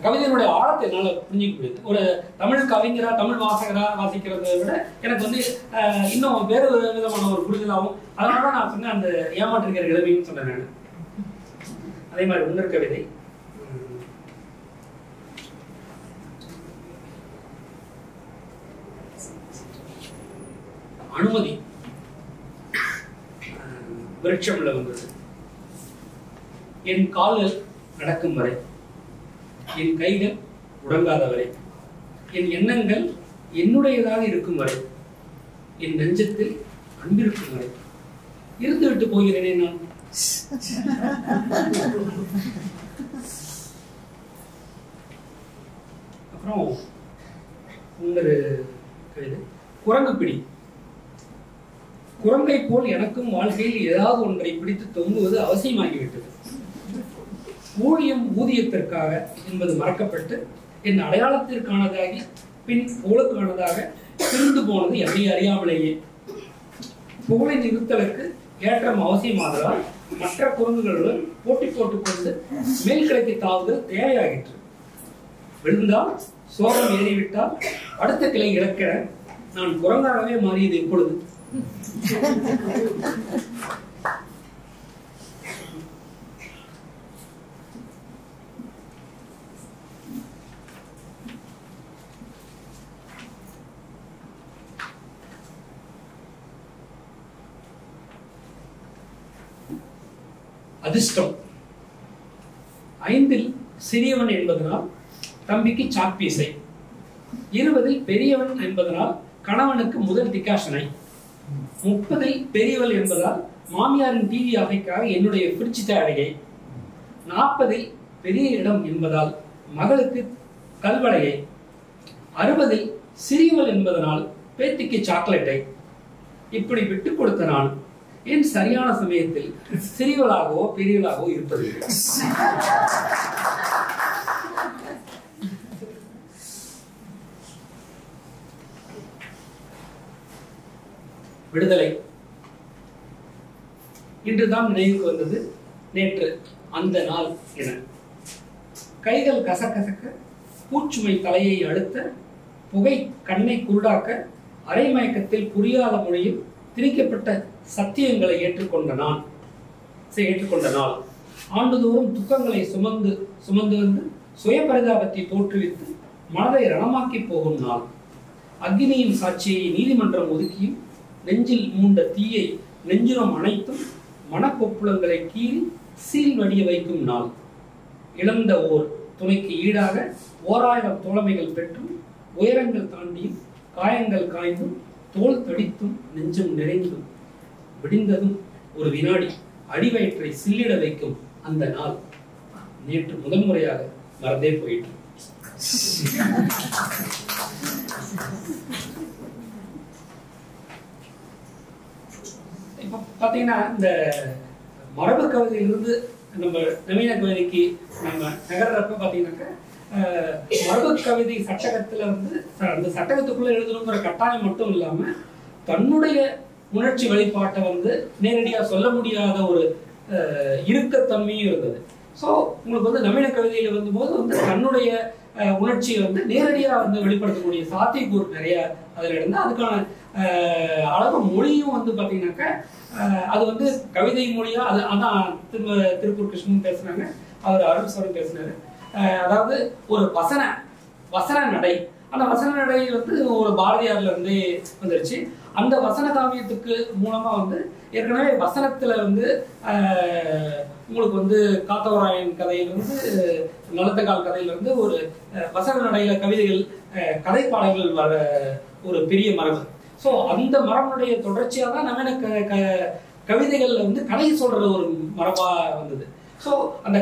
கவிதையினுடைய ஆழத்தை என்னால் புரிஞ்சிக்க முடியுது. ஒரு தமிழ் கவிஞரா தமிழ் வாசகரா வாசிக்கிறத விட எனக்கு வந்து இன்னும் வேறு விதமான ஒரு புரிதலாகும். அதனால நான் சொன்னேன் அந்த ஏமாற்றுகிற இளமைன்னு சொன்னேன் நான். அதே மாதிரி உணர் கவிதை அனுமதி விருட்சம்ல வந்தது. என் கால்கள் நடக்கும் வரை, என் கைகள் உடங்காத வரை, என் எண்ணங்கள் என்னுடையதாக இருக்கும் வரை, என் நெஞ்சத்தில் அன்பிருக்கும் வரை இருந்து விட்டு போகிறேனே நான். அப்புறம் இன்னொரு கவிதை குரங்குப்பிடி. குரங்கை போல் எனக்கும் வாழ்க்கையில் ஏதாவது ஒன்றை பிடித்து தொங்குவது அவசியமாகிவிட்டது. ஊழியம் ஊதியத்திற்காக என்பது மறக்கப்பட்டு என் அடையாளத்திற்கானதாகி பின் புகழுக்கானதாக பிரிந்து போனது என்னை அறியாமலேயே. புகழின் இருத்தலுக்கு ஏற்றம் அவசியமானதால் மற்ற குரங்குகளுடன் போட்டி போட்டுக்கொண்டு மேல் கிளைக்கு தாவுதல் தேவையாகிற்று. விழுந்தால் சோகம் ஏறிவிட்டால் அடுத்த கிளை இழக்க நான் குரங்காகவே மாறியது எப்பொழுது? அதிர்ஷ்டம். 5 சிறியவன் என்பதனால் தம்பிக்கு சாக்பீஸை, 20 பெரியவன் என்பதனால் கணவனுக்கு முதல் டிகாஷனை, 30 பெரியவள் என்பதால் மாமியாரின் டிவி அவைக்காக என்னுடைய பிரிட்ஜ் தேவையை, 40 பெரிய இடம் என்பதால் மகளுக்கு கல்வளையை, 60 சிறியவள் என்பதனால் பேத்திக்கு சாக்லேட்டை. இப்படி விட்டு கொடுத்த நான் ஏன் சரியான சமயத்தில் சிறியவளாகவோ பெரியவளாகவோ இருப்பதில்லை? விடுதலை. இன்றுதான் நினைவுக்கு வந்தது நேற்று அந்த நாள் என. கைகள் கசகசக்க, பூச்சுமை தலையை அழுத்த, புகை கண்ணை குருடாக்க, அரைமயக்கத்தில் புரியாத மொழியில் திணிக்கப்பட்ட சத்தியங்களை ஏற்றுக்கொண்ட நாள், ஆண்டுதோறும் துக்கங்களை சுமந்து வந்து சுய பரிதாபத்தை தோற்றுவித்து மனதை ரணமாக்கி போகும் நாள், அக்னியின் சாட்சியை நீதிமன்றம் ஒதுக்கியும் நெஞ்சில் மூண்ட தீயை நெஞ்சுரம் அனைத்தும் மனக்கொப்புளங்களை கீறி சீல் வடிய வைக்கும் நாள், இழந்த ஓர் துணைக்கு ஈடாக 1000 தோழமைகள் பெற்றும் உயரங்கள் தாண்டியும் காயங்கள் காய்ந்தும் தோல் தடித்தும் நெஞ்சம் நிறைந்தும் விடிந்ததும் ஒரு வினாடி அடிவயிற்றை சில்லிட வைக்கும் அந்த நாள் நேற்று முதன்முறையாக மறந்தே போயிட்டு. இப்ப பாத்தீங்கன்னா இந்த மரபு கவிதையிலிருந்து நம்ம நவீன கவிதைக்கு நம்ம நகர்றப்ப பாத்தீங்கன்னாக்க மரபு கவிதை சட்டகத்துல வந்து அந்த சட்டகத்துக்குள்ள எழுதணுங்கிற கட்டாயம் மட்டும் இல்லாம தன்னுடைய உணர்ச்சி வெளிப்பாட்டை வந்து நேரடியா சொல்ல முடியாத ஒரு இறுக்கத்தன்மையும் இருந்தது. ஸோ உங்களுக்கு வந்து நவீன கவிதையில வந்து போது வந்து தன்னுடைய உணர்ச்சியை வந்து நேரடியா வந்து வெளிப்படுத்தக்கூடிய சாத்தியக்கூறு நிறைய அதுல இருந்தா அதுக்கான அளவு மொழியும் வந்து பாத்தீங்கன்னாக்க அது வந்து கவிதை மொழியா அது. அதான் திருப்பூர் கிருஷ்ணன் பேசுனாங்க, அவர் அருள் சாரும் பேசினாரு. அதாவது ஒரு வசன நடை, அந்த வசன நடை வந்து ஒரு பாரதியார்ல இருந்து வந்துருச்சு. அந்த வசன காவியத்துக்கு மூலமா வந்து ஏற்கனவே வசனத்துல வந்து உங்களுக்கு வந்து காத்தவராயன் கதையிலிருந்து நலத்தங்கால் கதையிலிருந்து ஒரு வசன நடையில கவிதைகள் கதைப்பாடல்கள் வர ஒரு பெரிய மரபு. ஸோ அந்த மரபுடைய தொடர்ச்சியா தான் நவீன கவிதைகள்ல வந்து கதை சொல்ற ஒரு மரபா வந்தது. ஸோ அந்த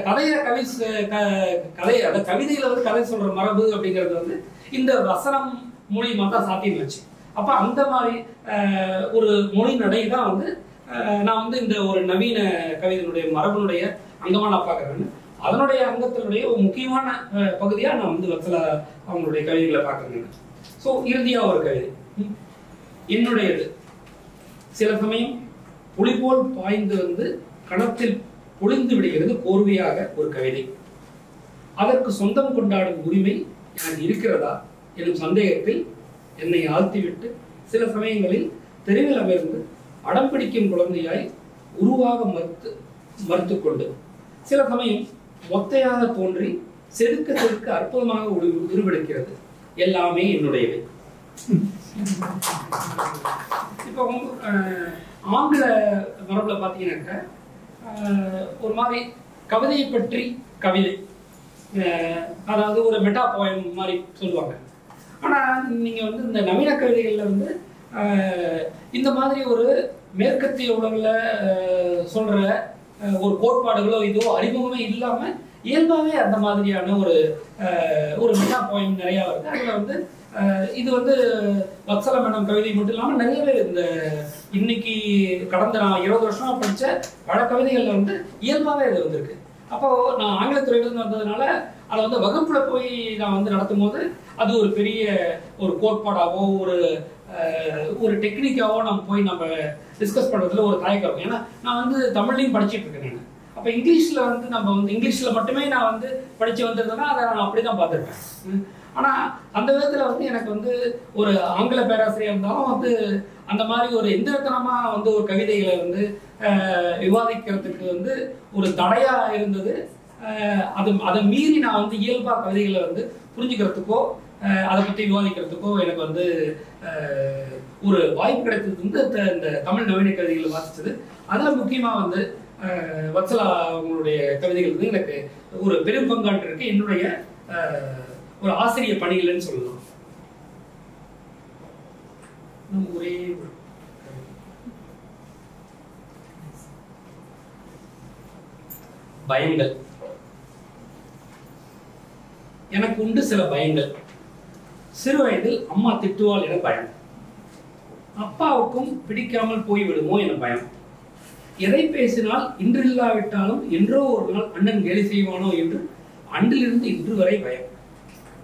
அந்த கவிதையில வந்து கதை சொல்ற மரபு அப்படிங்கிறது வந்து இந்த வசனம் மூலியமா தான் சாத்தியமாச்சு. அப்ப அந்த மாதிரி ஒரு மொழி நடை தான் வந்து நான் வந்து இந்த ஒரு நவீன கவிதையினுடைய மரபுடைய அங்கமா நான் பார்க்கறேன். அதனுடைய அங்கத்தினுடைய ஒரு முக்கியமான பகுதியா நான் வந்து வத்சலா அவங்களுடைய கவிதைகளை பார்க்கறேன். ஸோ இறுதியா ஒரு கவிதை என்னுடையது. சில சமயம் புலி போல் பாய்ந்து வந்து கணத்தில் பொழிந்து விடுகிறது கோர்வையாக ஒரு கவிதை. அதற்கு சொந்தம் கொண்டாடும் உரிமை எனக்கு இருக்கிறதா எனும் சந்தேகத்தில் என்னை ஆழ்த்திவிட்டு சில சமயங்களில் தெருவில் அமர்ந்து அடம் பிடிக்கும் குழந்தையாய் உருவாக மறுத்து கொண்டு சில சமயம் மொத்தையாக தோன்றி செதுக்க செதுக்க அற்புதமாக உருவெடுக்கிறது. எல்லாமே என்னுடையவை. இப்போ ஆங்கில மரபுல பார்த்தீங்கன்னாக்க ஒரு மாதிரி கவிதையை பற்றி கவிதை, அதாவது ஒரு மெட்டா போயம் மாதிரி சொல்லுவாங்க. ஆனால் நீங்கள் வந்து இந்த நவீன கவிதைகளில் வந்து இந்த மாதிரி ஒரு மேற்கத்திய உலகில் சொல்கிற ஒரு கோட்பாடுகளோ இதோ அறிமுகமே இல்லாமல் இயல்பாகவே அந்த மாதிரியான ஒரு மெட்டா போயம் நிறையா வருது. அதில் வந்து இது வந்து வத்சலா மேடம் கவிதை மட்டும் இல்லாமல் நிறைய பேர் இந்த இன்னைக்கு கடந்த நான் 20 வருஷமா படித்த பல கவிதைகளில் வந்து இயல்பாகவே இது வந்திருக்கு. அப்போது நான் ஆங்கிலத்துறையிலிருந்து வந்ததுனால அதை வந்து வகுப்புல போய் நான் வந்து நடத்தும் போது அது ஒரு பெரிய ஒரு கோட்பாடாவோ ஒரு டெக்னிக்காவோ நம்ம டிஸ்கஸ் பண்ணுறதுல ஒரு தயக்கம். ஏன்னா நான் வந்து தமிழ்லையும் படிச்சுட்டு இருக்கேன். நான் அப்போ இங்கிலீஷில் வந்து நம்ம வந்து இங்கிலீஷில் மட்டுமே நான் வந்து படித்து வந்திருந்தேன்னா அதை நான் அப்படி தான் பார்த்துருப்பேன். ஆனால் அந்த விதத்தில் வந்து எனக்கு வந்து ஒரு ஆங்கில பேராசிரியர் இருந்தாலும் வந்து அந்த மாதிரி ஒரு எந்திரத்தனமாக வந்து ஒரு கவிதைகளை வந்து விவாதிக்கிறதுக்கு வந்து ஒரு தடையாக இருந்தது. அதை மீறி நான் வந்து இயல்பாக கவிதைகளை வந்து புரிஞ்சுக்கிறதுக்கோ அதை பற்றி விவாதிக்கிறதுக்கோ எனக்கு வந்து ஒரு வாய்ப்பு கிடைத்தது வந்து இந்த தமிழ் நவீன கவிதைகளை வாசித்தது. அதில் முக்கியமாக வந்து வத்சலா அவங்களுடைய கவிதைகள் வந்து எனக்கு ஒரு பெரும் பங்காற்று இருக்கு. என்னுடைய ஒரு ஆசிரியர் பணிகள்னு சொல்லலாம். ஒரே பயங்கள். எனக்கு உண்டு சில பயங்கள். சிறு வயதில் அம்மா திட்டுவாள் என பயம். அப்பாவுக்கும் பிடிக்காமல் போய்விடுமோ என பயம். எதை பேசினால் இன்று இல்லாவிட்டாலும் என்றோ ஒரு நாள் அண்ணன் கேலி செய்வானோ என்று அன்றிலிருந்து இன்று வரை பயம்.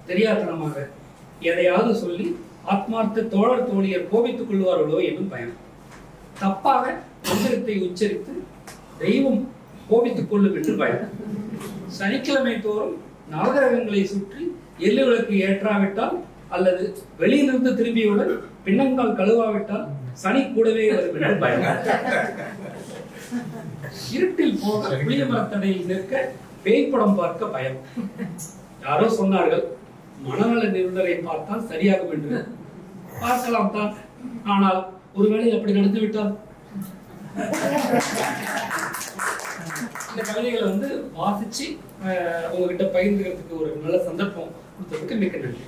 தெரியாதனமாக எதையாவது சொல்லி ஆத்மார்த்த தோழர் தோழியர் கோபித்துக் கொள்வார்களோ என்னும் பயம். தப்பாக மந்திரத்தை உச்சரித்து தெய்வம் கோபித்துக் கொள்ளும் என்று பயம். சனிக்கிழமை தோறும் நவகிரகங்களை சுற்றி எள்ளு விளக்கு ஏற்றாவிட்டால் அல்லது வெளியிலிருந்து திரும்பியவுடன் பின்னங்கால் கழுவாவிட்டால் சனி கூடவே வரும் என்று பயம். இருட்டில் போக புளிய மரத்தடையில் நிற்க பேய்ப்படம் பார்க்க பயம். யாரோ சொன்னார்கள் மனநல நிபுணரை பார்த்தால் சரியாகும் என்று. பார்க்கலாம் தான், ஆனால் ஒருவேளை அப்படி நடந்து விட்டால். இந்த கவிதைகளை வந்து வாசிச்சு உங்ககிட்ட பகிர்ந்துக்கிறதுக்கு ஒரு நல்ல சந்தர்ப்பம் கொடுத்ததுக்கு மிக்க நன்றி.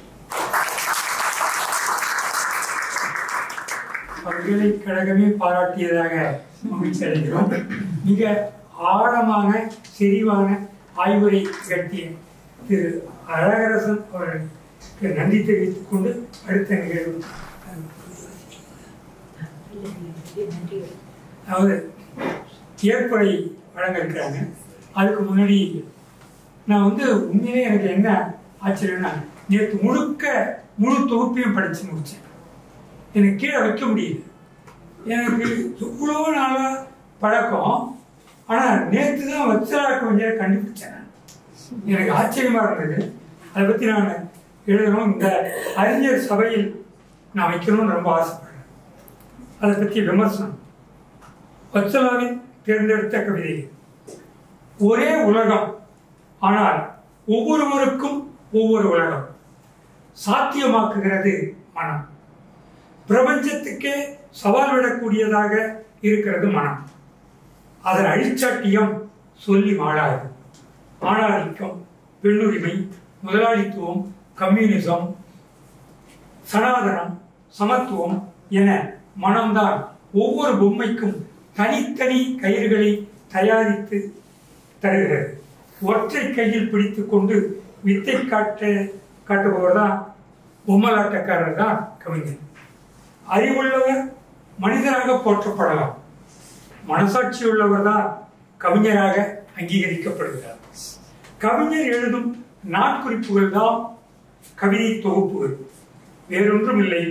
பல்கலைக்கழகமே பாராட்டியதாக மகிழ்ச்சி அடைகிறோம். மிக ஆழமான செறிவான ஆய்வுரை நிகழ்த்திய திரு அழகரசன் அவர்களுக்கு நன்றி தெரிவித்துக் கொண்டு அடுத்த நிகழ்வு அதாவது ஏற்புரை வழங்க இருக்கிறாங்க. அதுக்கு முன்னாடி நான் வந்து உண்மையிலே எனக்கு என்ன ஆச்சரியம்னா நேற்று முழு தொகுப்பையும் படிச்சு முடிச்சேன். எனக்கு கீழே வைக்க முடியுது. எனக்கு எவ்வளோ நாளாக பழக்கம். ஆனால் நேற்று தான் வத்சலா கவிஞரை கண்டுபிடிச்சேன். எனக்கு ஆச்சரியமா இருந்தது. அதை பற்றி நான் எழுதணும், இந்த அறிஞர் சபையில் நான் வைக்கணும்னு ரொம்ப ஆசைப்படுறேன். அதை பற்றி விமர்சனம். வத்சலாவின் தேர்ந்தெடுத்த கவிதை. ஒரே உலகம், ஆனால் ஒவ்வொருவருக்கும் ஒவ்வொரு உலகம். சாத்தியமாக்குகிறது மனம். பிரபஞ்சத்துக்கே சவால் விடக்கூடியதாக இருக்கிறது மனம். அதன் அழிச்சாட்டியம் சொல்லி மாளாது. ஆணாதிக்கம், பெண்ணுரிமை, முதலாளித்துவம், கம்யூனிசம், சனாதனம், சமத்துவம் என மனம்தான் ஒவ்வொரு பொம்மைக்கும் தனித்தனி கயிறுகளை தயாரித்து தருகிறது. ஒற்றை கையில் பிடித்துக் கொண்டு வித்தை காட்டுபவர் தான் பொம்மலாட்டக்காரர் தான் கவிஞர். அறிவுள்ளவர் மனிதராக போற்றப்படலாம். மனசாட்சி உள்ளவர் தான் கவிஞராக அங்கீகரிக்கப்படுகிறார். கவிஞர் எழுதும் நாட்குறிப்புகள் தான் கவிதை தொகுப்புகள், வேறொன்றும் இல்லை.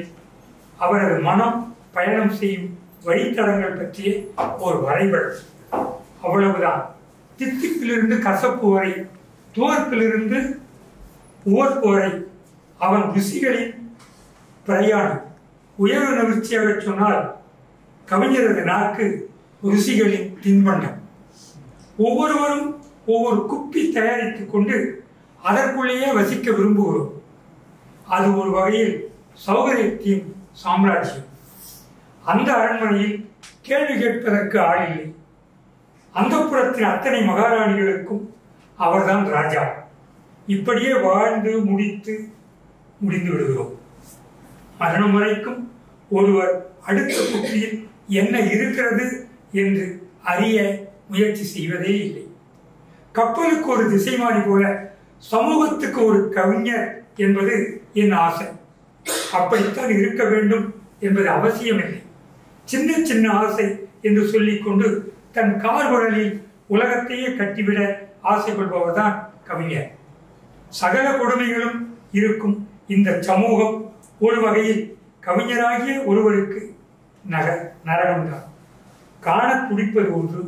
அவரது மனம் பயணம் செய்யும் வழித்தடங்கள் பற்றிய ஒரு வரைபடம், அவ்வளவுதான். தித்திப்பிலிருந்து கசப்பு வரை, துவர்ப்பிலிருந்து உவர்ப்பு வரை அவன் ருசிகளின் பிரயாணம். உயர்வு நவிற்சியாக சொன்னால் கவிஞரது நாக்கு ருசிகளின் தின்பண்டம். ஒவ்வொருவரும் ஒவ்வொரு குப்பி தயாரித்துக் கொண்டு அதற்குள்ளேயே வசிக்க விரும்புகிறோம். அது ஒரு வகையில் சௌகரியத்தின் சாம்ராஜ்யம். அந்த அரண்மனையில் கேள்வி கேட்பதற்கு ஆள் இல்லை. அந்தப்புறத்தின் அத்தனை மகாராணிகளுக்கும் அவர்தான் ராஜா. இப்படியே வாழ்ந்து முடிந்து விடுகிறோம். மரணம் வரைக்கும் ஒருவர் அடுத்த குப்பியில் என்ன இருக்கிறது என்று அறிய முயற்சி செய்வதே இல்லை. கப்பலுக்கு ஒரு திசைமானி போல சமூகத்துக்கு ஒரு கவிஞர் என்பது என் ஆசை. அப்படித்தான் இருக்க வேண்டும் என்பது அவசியமில்லை. சின்ன சின்ன ஆசை என்று சொல்லிக்கொண்டு தன் கார்குழலில் உலகத்தையே கட்டிவிட ஆசை கொள்பவர் தான் கவிஞர். சகல கொடுமைகளும் இருக்கும் இந்த சமூகம் ஒரு வகையில் கவிஞராகிய ஒருவருக்கு நரகம்தான். காண துடிப்பது ஒன்று,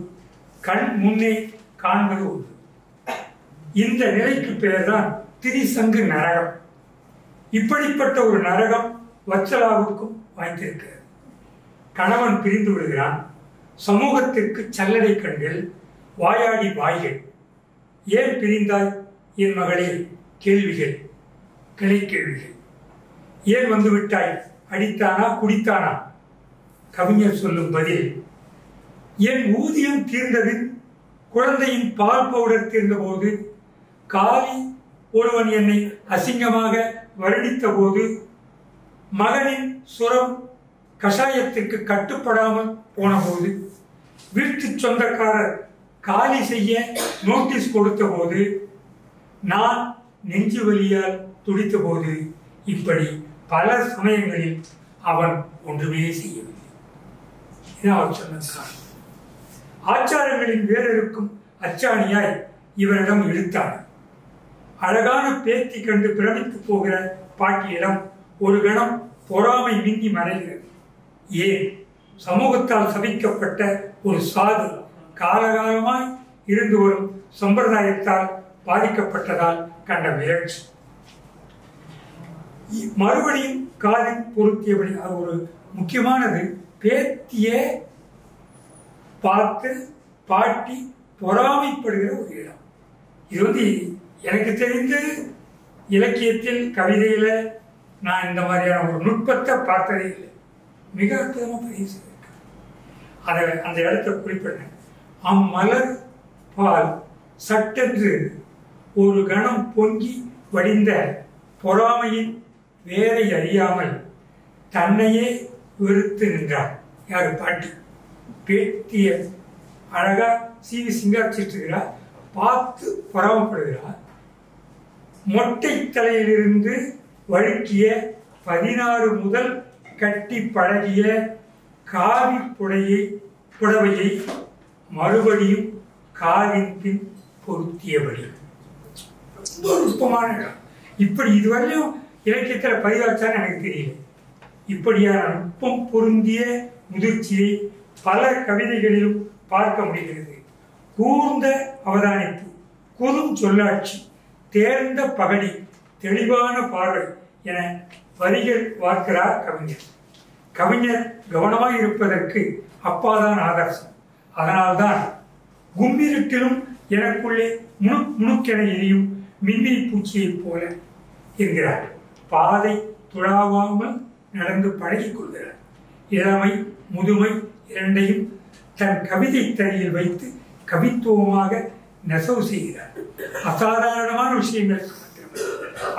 கண் முன்னே காண்பது ஒன்று. இந்த நிலைக்கு பெயர்தான் திரிசங்கு நரகம். இப்படிப்பட்ட ஒரு நரகம் வத்சலாவுக்கும் வாய்த்திருக்கிறது. கணவன் பிரிந்து விடுகிறான். சமூகத்திற்கு சல்லடை கண்கள், வாயாடி வாய்கள். ஏன் பிரிந்தாய் என் மகளே? கேள்விகள், கிளை கேள்விகள். ஏன் வந்து விட்டாய்? அடித்தானா குடித்தானா? கவிஞர் சொல்லும் பதில், என் ஊதியம் தீர்ந்தது, குழந்தையின் பால் பவுடர் தீர்ந்த போது, காலி ஒருவன் என்னை அசிங்கமாக வருணித்த போது, மகனின் சுரம் கஷாயத்திற்கு கட்டுப்படாமல் போன போது, வீட்டு சொந்தக்காரர் காலி செய்ய நோட்டீஸ் கொடுத்த போது, நான் நெஞ்சு வலியால் துடித்த போது, இப்படி பல சமயங்களில் அவன் ஒன்றுமே செய்யவில்லை. அவர் சொன்ன காரணம். ஆச்சாரங்களின் வேறெருக்கும் அச்சாணியாய் இவரிடம் இழுத்தார். அழகான பேத்தி கண்டு பிரமித்து போகிற பாட்டியிடம் ஒரு கணம் பொறாமை மிந்தி மறைகிறது. ஏன்? சமூகத்தால் சபிக்கப்பட்ட ஒரு சாது காலகாலமாய் இருந்து வரும் சம்பிரதாயத்தால் பாதிக்கப்பட்டதால் கண்ட முயற்சி. மறுபடியும் காதில் பொருத்தியபடி அது ஒரு முக்கியமானது. பேத்தியே பார்த்து பாட்டி பொறாமைப்படுகிற ஒரு இடம். இது எனக்கு தெரிந்து இலக்கியத்தில் கவிதையில நான் இந்த மாதிரியான ஒரு நுட்பத்தை பார்த்ததே இல்லை. மிக அற்புதமாக பதிவு செய்திருக்கேன். அதை அந்த இடத்தை குறிப்பிட்டேன். அம்மலர் பால் சட்டென்று ஒரு கணம் பொங்கி வடிந்த பொறாமையின் வேரை அறியாமல் தன்னையே வெறுத்து நின்றார். யாரு? பாட்டி. பேத்திய அழகா சீவி சிங்காரிச்சிருக்கிறார், பார்த்து பொறாமப்படுகிறார். மொட்டை தலையிலிருந்து வழுக்கிய 16 முதல் கட்டி பழகிய காவி புடவையை மறுபடியும் காதின் பின் பொருத்தியபடி. ரொம்ப நுட்பமான இடம். இப்படி இதுவரையும் இலக்கியத்தில் பதிவாச்சான்னு எனக்கு தெரியல. இப்படியான நுட்பம் பொருந்திய முதிர்ச்சியை பல கவிதைகளிலும் பார்க்க முடிகிறது. கூர்ந்த அவதானிப்பு, குறும் சொல்லாட்சி, தேர்ந்த பகடி, தெளிவான பார்வை என வரிகள் வார்க்கிறார் கவிஞர். கவிஞர் கவனமாய் இருப்பதற்கு அப்பாதான் ஆதர்சம். அதனால்தான் கும்மிருட்டிலும் எனக்குள்ளே முணுக்கென எரியும் மின்மினி பூச்சியைப் போல என்கிறார். பாதை துழாவாமல் நடந்து பழகிக் கொள்கிறார். இளமை முதுமை இரண்டையும் தன் கவிதை தறியில் வைத்து கவித்துவமாக நெசவு செய்கிறார். அசாதாரணமான விஷயங்கள்,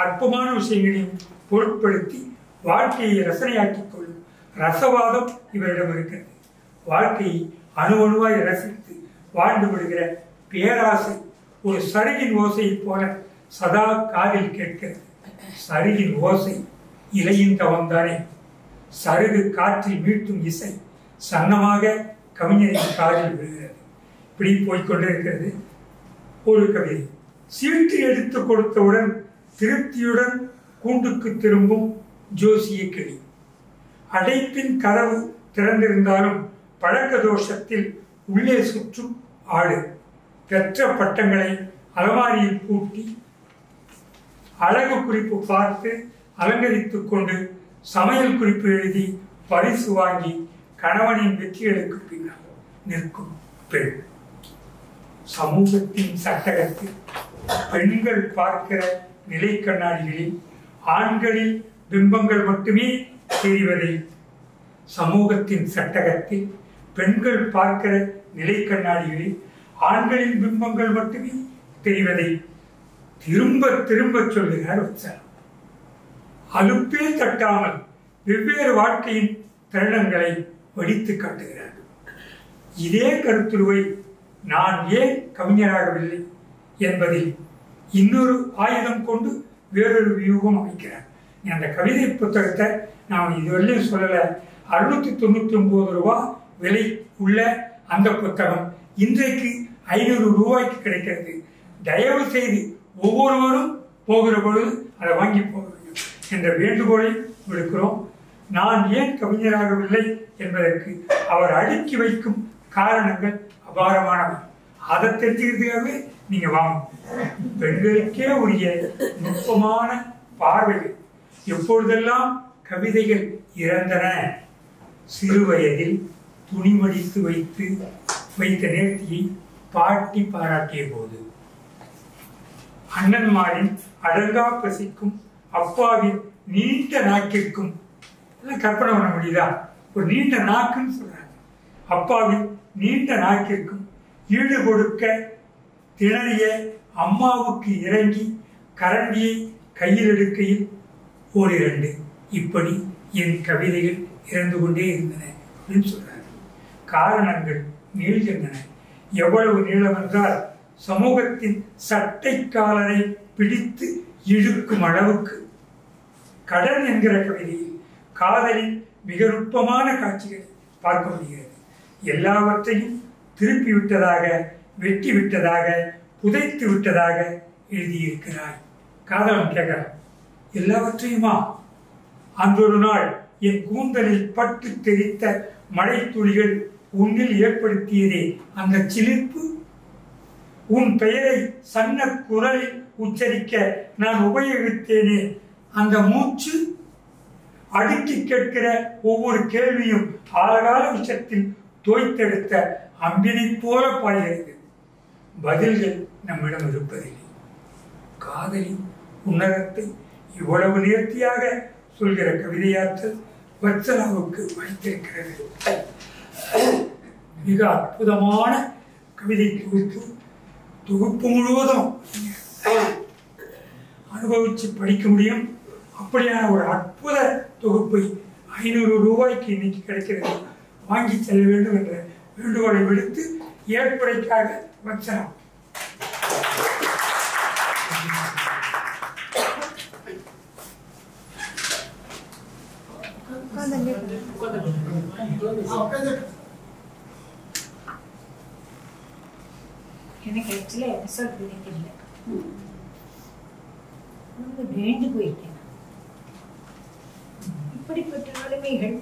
அற்பமான விஷயங்களையும் பொருட்படுத்தி வாழ்க்கையை ரசனையாக்கிக் கொள்ளும் ரசவாதம் இவரிடம் இருக்கிறது. வாழ்க்கையை அணுவாய் ரசித்து வாழ்ந்து விடுகிற பேராசை ஒரு சருகின் ஓசையைப் போல சதா காதில் கேட்கிறது. சருகின் ஓசை இலையின் தவம்தானே. சருகு காற்றில் மீட்டும் இசை சன்னமாக கவிஞரின் காதில் விழுகிறது. இப்படி போய்கொண்டிருக்கிறது ஒரு கவிதை. சீட்டு எடுத்து கொடுத்தவுடன் திருப்தியுடன் கூண்டுக்கு திரும்பும் ஜோசிய கிளி. அடைப்பின் கதவு திறந்திருந்தாலும் பழக்க தோஷத்தில் உள்ளே சுற்றும் ஆடு. பெற்ற பட்டங்களை அலமாரியில் பூட்டி அழகு குறிப்பு பார்த்து அலங்கரித்துக் கொண்டு சமையல் குறிப்பு எழுதி பரிசு வாங்கி கணவனின் வெற்றிகளுக்கு பின்னால் நிற்கும் பெண். சமூகத்தின் சட்டகத்தில் பெண்கள் பார்க்கிற நிலை கண்ணாடிகளில் ஆண்களில் பிம்பங்கள் மட்டுமே தெரிவதை, சமூகத்தின் சட்டகத்தில் பெண்கள் பார்க்கிற நிலை கண்ணாடிகளில் ஆண்களின் பிம்பங்கள் மட்டுமே தெரிவதை திரும்ப திரும்ப சொல்லுகிறார் வத்சலா. அலுப்பே தட்டாமல் வெவ்வேறு வாழ்க்கையின் தருணங்களை வடித்து காட்டுகிறார். இதே கருத்துருவை நான் ஏன் கவிஞராகவில்லை என்பதில் இன்னொரு ஆயுதம் கொண்டு வேறொரு வியூகம் அமைக்கிறார். அந்த கவிதை புத்தகத்தை நான் இதுவரையிலும் சொல்லலை. 699 ரூபா விலை உள்ள அந்த புத்தகம் இன்றைக்கு 500 ரூபாய்க்கு கிடைக்கிறது. தயவு செய்து ஒவ்வொருவரும் போகிற பொழுது அதை வாங்கி போக வேண்டும் என்ற வேண்டுகோளை விடுக்கிறோம். நான் ஏன் கவிஞராகவில்லை என்பதற்கு அவர் அடுக்கி வைக்கும் காரணங்கள் அபாரமானவை. அதை தெரிஞ்சுக்கிறதுக்காகவே நீங்க வாங்க. பெண்களுக்கே உரிய நுட்பமான பார்வைகள். எப்பொழுதெல்லாம் கவிதைகள் இறந்தன, சிறு வயதில் துணிமடித்து வைத்த நேர்த்தியை பாட்டி பாராட்டிய போது, அண்ணன்மாரின் அடங்கா பசிக்கும் அப்பாவின் நீண்ட நாக்கிற்கும், கற்பனை பண்ண முடியுதா? ஒரு நீண்ட நாக்குன்னு சொல்றாங்க. அப்பாவின் நீண்ட நாக்கிற்கும் ஈடு கொடுக்க திணறிய அம்மாவுக்கு இறங்கி கரண்டியை கையில் எடுக்கையில் ஓரிரண்டு, இப்படி என் கவிதைகள் இறந்து கொண்டே இருந்தன அப்படின்னு சொல்றாங்க. காரணங்கள் நீள்கின்றன. எவ்வளவு நீளம் என்றால் சமூகத்தின் சட்டை காலரை பிடித்து இழுக்கும் அளவுக்கு. கடன் என்கிற கவிதையில் காதலின் மிக நுட்பமான காட்சிகளை பார்க்க முடிகிறது. எல்லாவற்றையும் திருப்பி விட்டதாக, வெட்டி விட்டதாக, புதைத்து விட்டதாக எழுதியிருக்கிறாய். காதலன் கேட்கிறான், எல்லாவற்றையுமா? அன்றொரு நாள் என் கூந்தலில் பட்டு தெரித்த மழை துளிகள் உன்னில் ஏற்படுத்தியதே அந்த சிலிர்ப்பு. உன் பெயரை சன்ன குரலில் உச்சரிக்க நான் உபயோகித்தேனே அந்த மூச்சு. அடுக்கி கேட்கிற ஒவ்வொரு கேள்வியும் ஆழகால விஷத்தில் தோய்த்தெடுத்த அம்பினை போல பாய்கிறது. பதில்கள் நம்மிடம் இருப்பதில்லை. காதலின் உன்னதத்தை இவ்வளவு நேர்த்தியாக சொல்கிற கவிதையாற்றல் வத்சலாவுக்கு வைத்திருக்கிறது. மிக அற்புதமான கவிதை தொகுப்பு முழுவதும் அனுபவிச்சு படிக்க முடியும். அப்படியான ஒரு அற்புத தொகுப்பை 500 ரூபாய்க்கு இன்னைக்கு கிடைக்கிறது. வாங்கி செல்ல வேண்டும் என்ற வேண்டுகோளை விடுத்து ஏற்படைக்காக வச்சலாம். எனக்கு ஆக்சுவலா எபிசோட் பிடிக்கல, ரொம்ப வேண்டு போயிட்டேன். இப்படிப்பட்ட ஆளுமைகள்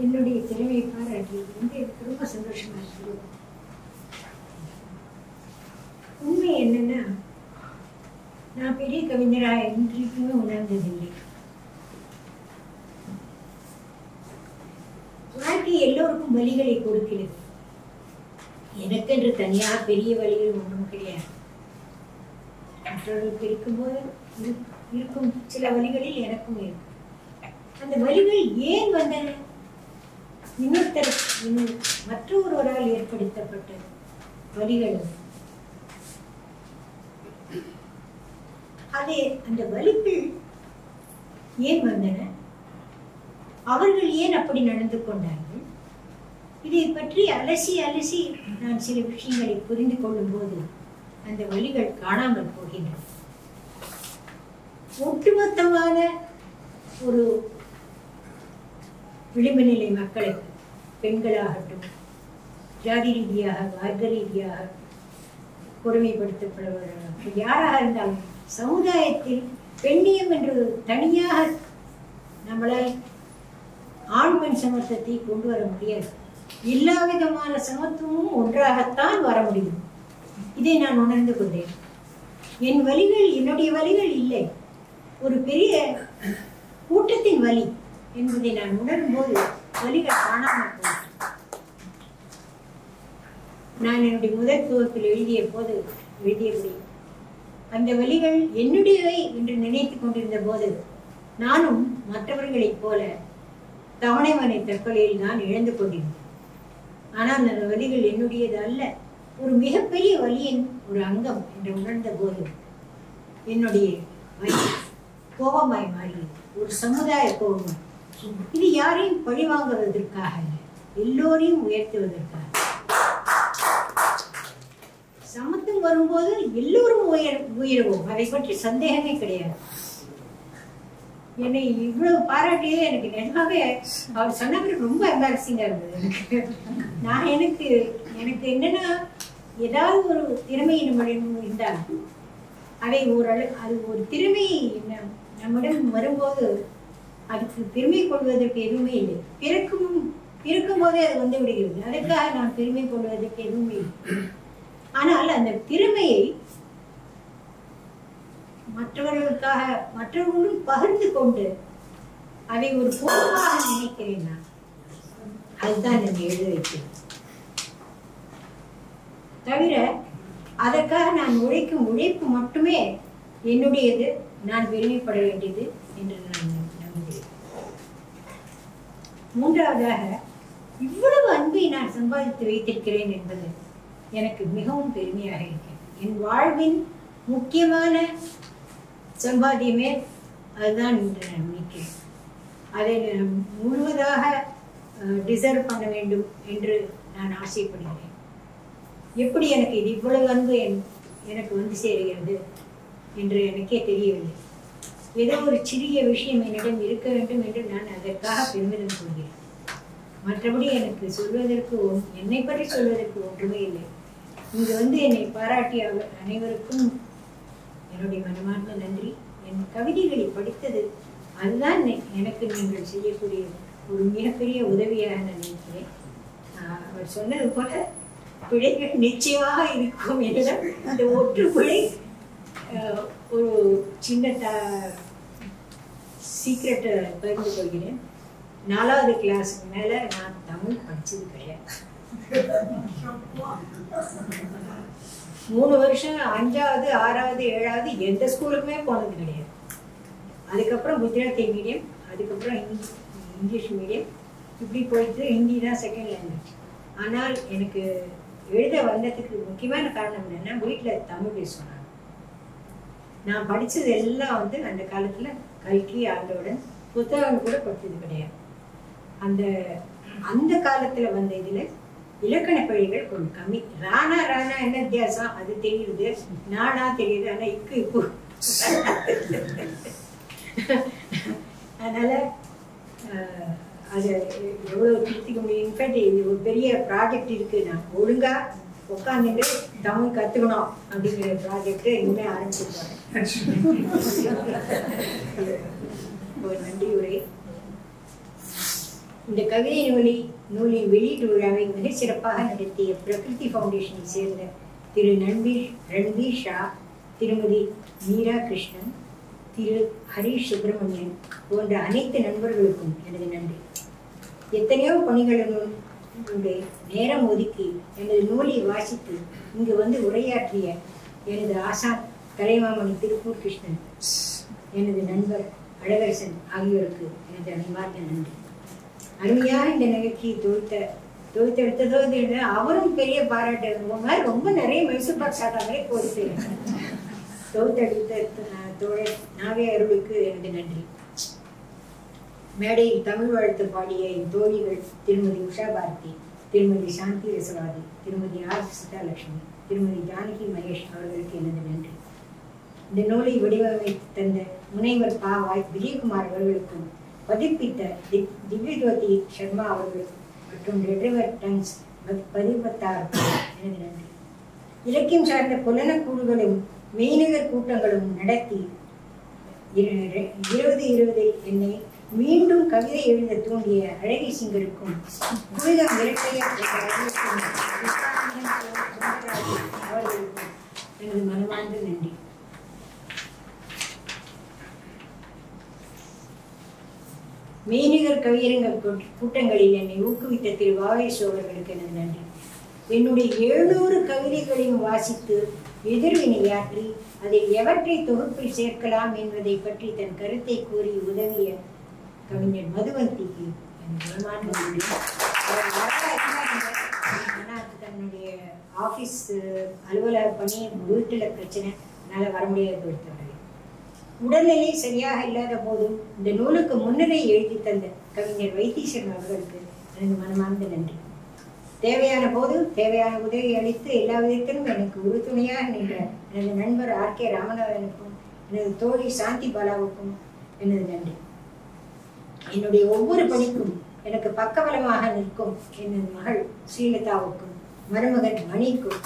என்னுடைய திறமையை பாராட்டியது வந்து எனக்கு ரொம்ப சந்தோஷமா இருக்குது. உண்மை என்னன்னா, நான் பெரிய கவிஞராக இன்றைக்குமே உணர்ந்ததில்லை. வாழ்க்கை எல்லோருக்கும் வழிகளை கொடுக்கிறது. எனக்கென்று தனியாக பெரிய வழிகள் ஒன்றும் கிடையாது. மற்றவர்களுக்கு இருக்கும்போது இருக்கும் சில வழிகளில் எனக்கும் இருக்கும். அந்த வழிகள் ஏன் வந்தன? மற்றொருவரால் ஏற்படுத்தப்பட்ட வழிகள். அதே அந்த வழிகள் ஏன் வந்தன? அவர்கள் ஏன் அப்படி நடந்து கொண்டார்கள்? இதை பற்றி அலசி அலசி நான் சில விஷயங்களை புரிந்து கொள்ளும் போது அந்த வழிகள் காணாமல் போகின்றன. ஒட்டுமொத்தமான ஒரு விளிம்பு நிலை மக்களுக்கு, பெண்களாகட்டும், ஜாதி ரீதியாக, வர்க்க ரீதியாக, கொடுமைப்படுத்தப்படுபவர் யாராக இருந்தாலும் சமுதாயத்தில் பெண்ணியம் என்று தனியாக நம்மளால் ஆண் பெண் சமத்துவத்தை கொண்டு வர முடியாது. எல்லா விதமான சமத்துவமும் ஒன்றாகத்தான் வர முடியும். இதை நான் உணர்ந்து கொண்டேன். என் வலிகள் என்னுடைய வலிகள் இல்லை, ஒரு பெரிய கூட்டத்தின் வலி என்பதை நான் உணரும் போது வலிகள் காணாமல் போனேன். நான் என்னுடைய முதல் துவக்கில் எழுதியபடி அந்த வலிகள் என்னுடையவை என்று நினைத்து கொண்டிருந்த போது நானும் மற்றவர்களைப் போல தவணைமனை தற்கொலையில் நான் இழந்து கொண்டிருந்தேன். ஆனால் அந்த வலிகள் என்னுடையது அல்ல, ஒரு மிகப்பெரிய வலியின் ஒரு அங்கம் என்று உணர்ந்த போது என்னுடைய வலி கோபமாய் மாறியது, ஒரு சமுதாய கோபமாய். இது யாரையும் பழிவாங்குவதற்காக இல்லை, எல்லோரையும் உயர்த்துவதற்காக. சமத்துவம் வரும்போது எல்லோரும் உயர்வோம், அதை பற்றி சந்தேகமே கிடையாது. என்னை இவ்வளவு பாராட்டியே எனக்கு நிஜமாவே அவர் சொன்னது ரொம்ப எம்பாரசிங்கா இருந்தது எனக்கு. நான் எனக்கு என்னன்னா, ஏதாவது ஒரு திறமை நம்மிடம் இருந்தால் அதை அது ஒரு திறமை நம்மிடம் வரும்போது அதுக்கு பெருமை கொள்வதற்கு எதுவுமே இல்லை. பிறக்கும் போதே அது வந்து விடுகிறது. அதற்காக நான் பெருமை கொள்வதற்கு எதுவுமே இல்லை. ஆனால் அந்த திறமையை மற்றவர்களும் பகிர்ந்து கொண்டு அதை ஒரு பொருளாக நினைக்கிறேன் நான். அதுதான் என்னை எழுத வைக்கிறேன். தவிர அதற்காக நான் உழைக்கும் உழைப்பு மட்டுமே என்னுடையது, நான் பெருமைப்பட வேண்டியது என்று நான் நம்புகிறேன். மூன்றாவதாக, இவ்வளவு அன்பை நான் சம்பாதித்து வைத்திருக்கிறேன் என்பது எனக்கு மிகவும் பெருமையாக இருக்கிறது. என் வாழ்வின் முக்கியமான சம்பாத்தியமே அதுதான் என்று நான் நினைக்கிறேன். அதை முழுவதாக டிசர்வ் பண்ண வேண்டும் என்று நான் ஆசைப்படுகிறேன். எப்படி எனக்கு இது இவ்வளவு அன்பு எனக்கு வந்து சேருகிறது என்று எனக்கே தெரியவில்லை. ஏதோ ஒரு சிறிய விஷயம் என்னிடம் இருக்க வேண்டும் என்று நான் அதற்காக பெருமிதம் கொள்கிறேன். மற்றபடி எனக்கு சொல்வதற்கு என்னை பற்றி சொல்வதற்கு ஒன்றுமே இல்லை. இங்கு வந்து என்னை பாராட்டிய அனைவருக்கும் என்னுடைய மனமார்ந்த நன்றி. என் கவிதைகளை படித்தது அதுதான் எனக்கு நீங்கள் செய்யக்கூடிய ஒரு மிகப்பெரிய உதவியாக நான் நினைக்கிறேன். அவர் சொன்னது போல பிழைகள் நிச்சயமாக இருக்கும் என்னிடம். அந்த ஒற்று பிழை ஒரு சின்ன சீக்ரெட்டை பகிர்ந்து கொள்கிறேன். 4வது கிளாஸுக்கு மேலே நான் தமிழ் படித்தது கிடையாது. 3 வருஷம் 5வது 6வது 7வது எந்த ஸ்கூலுக்குமே போனது கிடையாது. அதுக்கப்புறம் குஜராத்தி மீடியம், அதுக்கப்புறம் இங்கிலீஷ் மீடியம், இப்படி போயிட்டு ஹிந்தி தான் செகண்ட் லாங்குவேஜ். ஆனால் எனக்கு எழுத வந்ததுக்கு முக்கியமான காரணம் என்னன்னா, வீட்டில் தமிழ் பேசுவாங்க. நான் படித்தது எல்லாம் வந்து அந்த காலத்தில் கல்கி ஆண்டவுடன் புத்தகம் கூட படித்தது கிடையாது. அந்த காலத்தில் வந்த இதில் இலக்கண பிழைகள் கொஞ்சம் கம்மி. ராணா என்ன வித்தியாசம் அது தெரியுது, நானா தெரியுது, ஆனால் இப்போ அதனால அதை எவ்வளோ திருத்திக்க முடியும். இன்ஃபேக்ட் இது ஒரு பெரிய ப்ராஜெக்ட் இருக்கு. நான் ஒழுங்கா உட்காந்துட்டு தமிழ் கற்றுக்கணும் அப்படிங்கிற ப்ராஜெக்ட் இனிமேல் ஆரம்பிச்சிருப்பாங்க. ஒரு நன்றி உரை. இந்த கவிதை நூலின் வெளியீட்டு விழாவை மிக சிறப்பாக நடத்திய பிரகிருதி ஃபவுண்டேஷனை சேர்ந்த திரு ரன்பீர் ஷா, திருமதி மீரா கிருஷ்ணன், திரு ஹரீஷ் சுப்பிரமணியன் போன்ற அனைத்து நண்பர்களுக்கும் எனது நன்றி. எத்தனையோ பணிகளுடைய நேரம் ஒதுக்கி எனது நூலை வாசித்து இங்கு வந்து உரையாற்றிய எனது ஆசான் கலைமாமணி திருப்பூர் கிருஷ்ணன், எனது நண்பர் அழகரசன் ஆகியோருக்கு எனது அன்பார்ந்த நன்றி. அருமையாக இந்த நிகழ்ச்சியை தொகுத்தெடுத்ததோ அவரும் பெரிய பாராட்டு. ரொம்ப நிறைய மைசூர் பாக் சாதாமே போட்டு தொகுத்தெடுத்த தோழர் நாவே அருளுக்கு எனது நன்றி. மேடையில் தமிழ் வாழ்த்து பாடிய என் தோழிகள் திருமதி உஷா பாரதி, திருமதி சாந்தி ரசவாதி, திருமதி ஆர் சீதாலட்சுமி, திருமதி ஜானகி மகேஷ் அவர்களுக்கு எனது நன்றி. இந்த நூலை வடிவமைத்து தந்த முனைவர் பா விஜயகுமார் அவர்களுக்கும், பதிப்பித்த திவ்யஜோதி சர்மா அவர்களுக்கும் மற்றும் ரெட்ரிவர் டன்ஸ் பதிப்பத்தாருக்கும் எனது நன்றி. இலக்கியம் சார்ந்த புலனக்கூறுகளும் மெய்நிகர் கூட்டங்களும் நடத்தி 2020 என்னை மீண்டும் கவிதை எழுத தூண்டிய அழகி சிங்கருக்கும் புனிதம் இரட்டையர் அவர்களுக்கும் எனது மனமார்ந்த நன்றி. மெய்நிகர் கவியரங்க கூட்டங்களில் என்னை ஊக்குவித்த திரு வாவேசு அவர்களுக்கு எனது நன்றி. என்னுடைய 700 கவிதைகளையும் வாசித்து எதிர்வினையாற்றி அதில் எவற்றை தொகுப்பில் சேர்க்கலாம் என்பதை பற்றி தன் கருத்தை கூறி உதவிய கவிஞர் மதுவந்திக்கு தன்னுடைய ஆஃபீஸ் அலுவலக பணி வீட்டில் பிரச்சனை என்னால் வர முடியாது கொடுத்தார்கள். உடல்நிலை சரியாக இல்லாத போதும் இந்த நூலுக்கு முன்னுரை எழுதி தந்த கவிஞர் வைத்தீஸ்வரன் அவர்களுக்கு எனது மனமார்ந்த நன்றி. தேவையான போது தேவையான உதவி அளித்து எல்லா விதத்திலும் எனக்கு உறுதுணையாக நின்ற எனது நண்பர் RK ராமநாதனுக்கும் எனது தோழி சாந்தி பாலாவுக்கும் எனது நன்றி. என்னுடைய ஒவ்வொரு பணிக்கும் எனக்கு பக்கபலமாக நிற்கும் எனது மகள் ஸ்ரீலதாவுக்கும் மருமகன் மணிக்கும்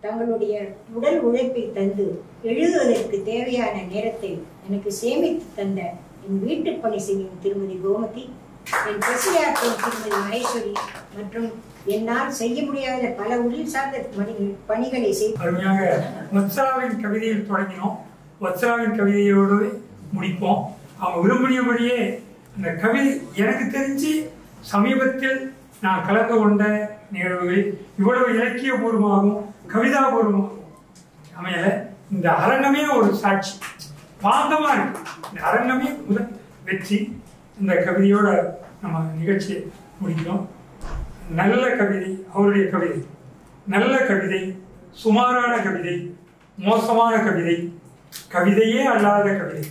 தங்களுடைய உடல் உழைப்பை தந்து எழுதுவதற்கு தேவையான நேரத்தை எனக்கு சேமித்து தந்த என் வீட்டு பணி செய்யும் திருமதி கோமதி, என் பிரசியாற்றும் திருமதி மகேஸ்வரி மற்றும் என்னால் செய்ய முடியாத பல உடல் சார்ந்த பணிகளை அருமையாக வத்சலாவின் கவிதையில் தொடங்கினோம். வத்சலாவின் கவிதையோடு முடிப்போம். அவங்க விரும்பியபடியே அந்த கவிதை எனக்கு தெரிஞ்சு சமீபத்தில் நான் கலந்து கொண்ட நிகழ்வுகளில் இவ்வளவு இலக்கியபூர்வமாகவும் கவிதாபூர்வமாகவும் அமையல. இந்த அரங்கமே ஒரு சாட்சி, பாந்தமா இருக்கு. இந்த அரங்கமே முதல் வெற்றி. இந்த கவிதையோட நம்ம நிகழ்ச்சியை முடிக்கிறோம். நல்ல கவிதை, அவருடைய கவிதை நல்ல கவிதை, சுமாரான கவிதை, மோசமான கவிதை, கவிதையே அல்லாத கவிதை.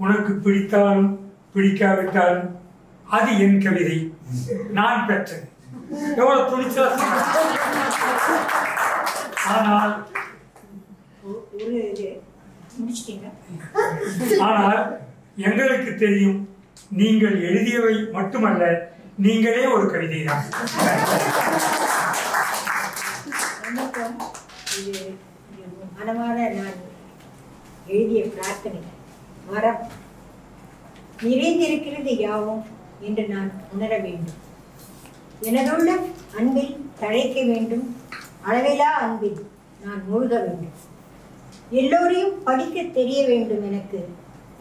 உனக்கு பிடித்தாலும் பிடிக்காவிட்டாலும் அது என் கவிதை, நான் பெற்றது. எவ்வளவு துணிச்சலா. ஆனால் ஆனால் எங்களுக்கு தெரியும், நீங்கள் எழுதியவை மட்டுமல்ல, நீங்களே ஒரு கவிதை தான். மனமான நான் எழுதிய பிரார்த்தனை மரம் நிறைந்திருக்கிறது யாவும் என்று நான் உணர வேண்டும். எனதுள்ள அன்பில் தழைக்க வேண்டும். அளவிலா அன்பில் நான் மூழ்க வேண்டும். எல்லோரையும் படிக்க தெரிய வேண்டும்.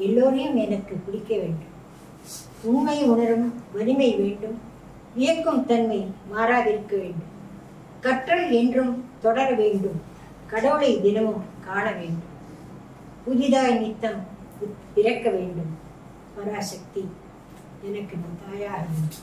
எல்லோரையும் எனக்கு பிடிக்க வேண்டும். உண்மை உணரும் வலிமை வேண்டும். வியக்கும் தன்மை மாறாதிருக்க வேண்டும். கற்றல் என்றும் தொடர வேண்டும். கடவுளை தினமும் காண வேண்டும். புதிதாய் நித்தம் பிறக்க வேண்டும். பராசக்தி எனக்கு தாயாக வேண்டும்.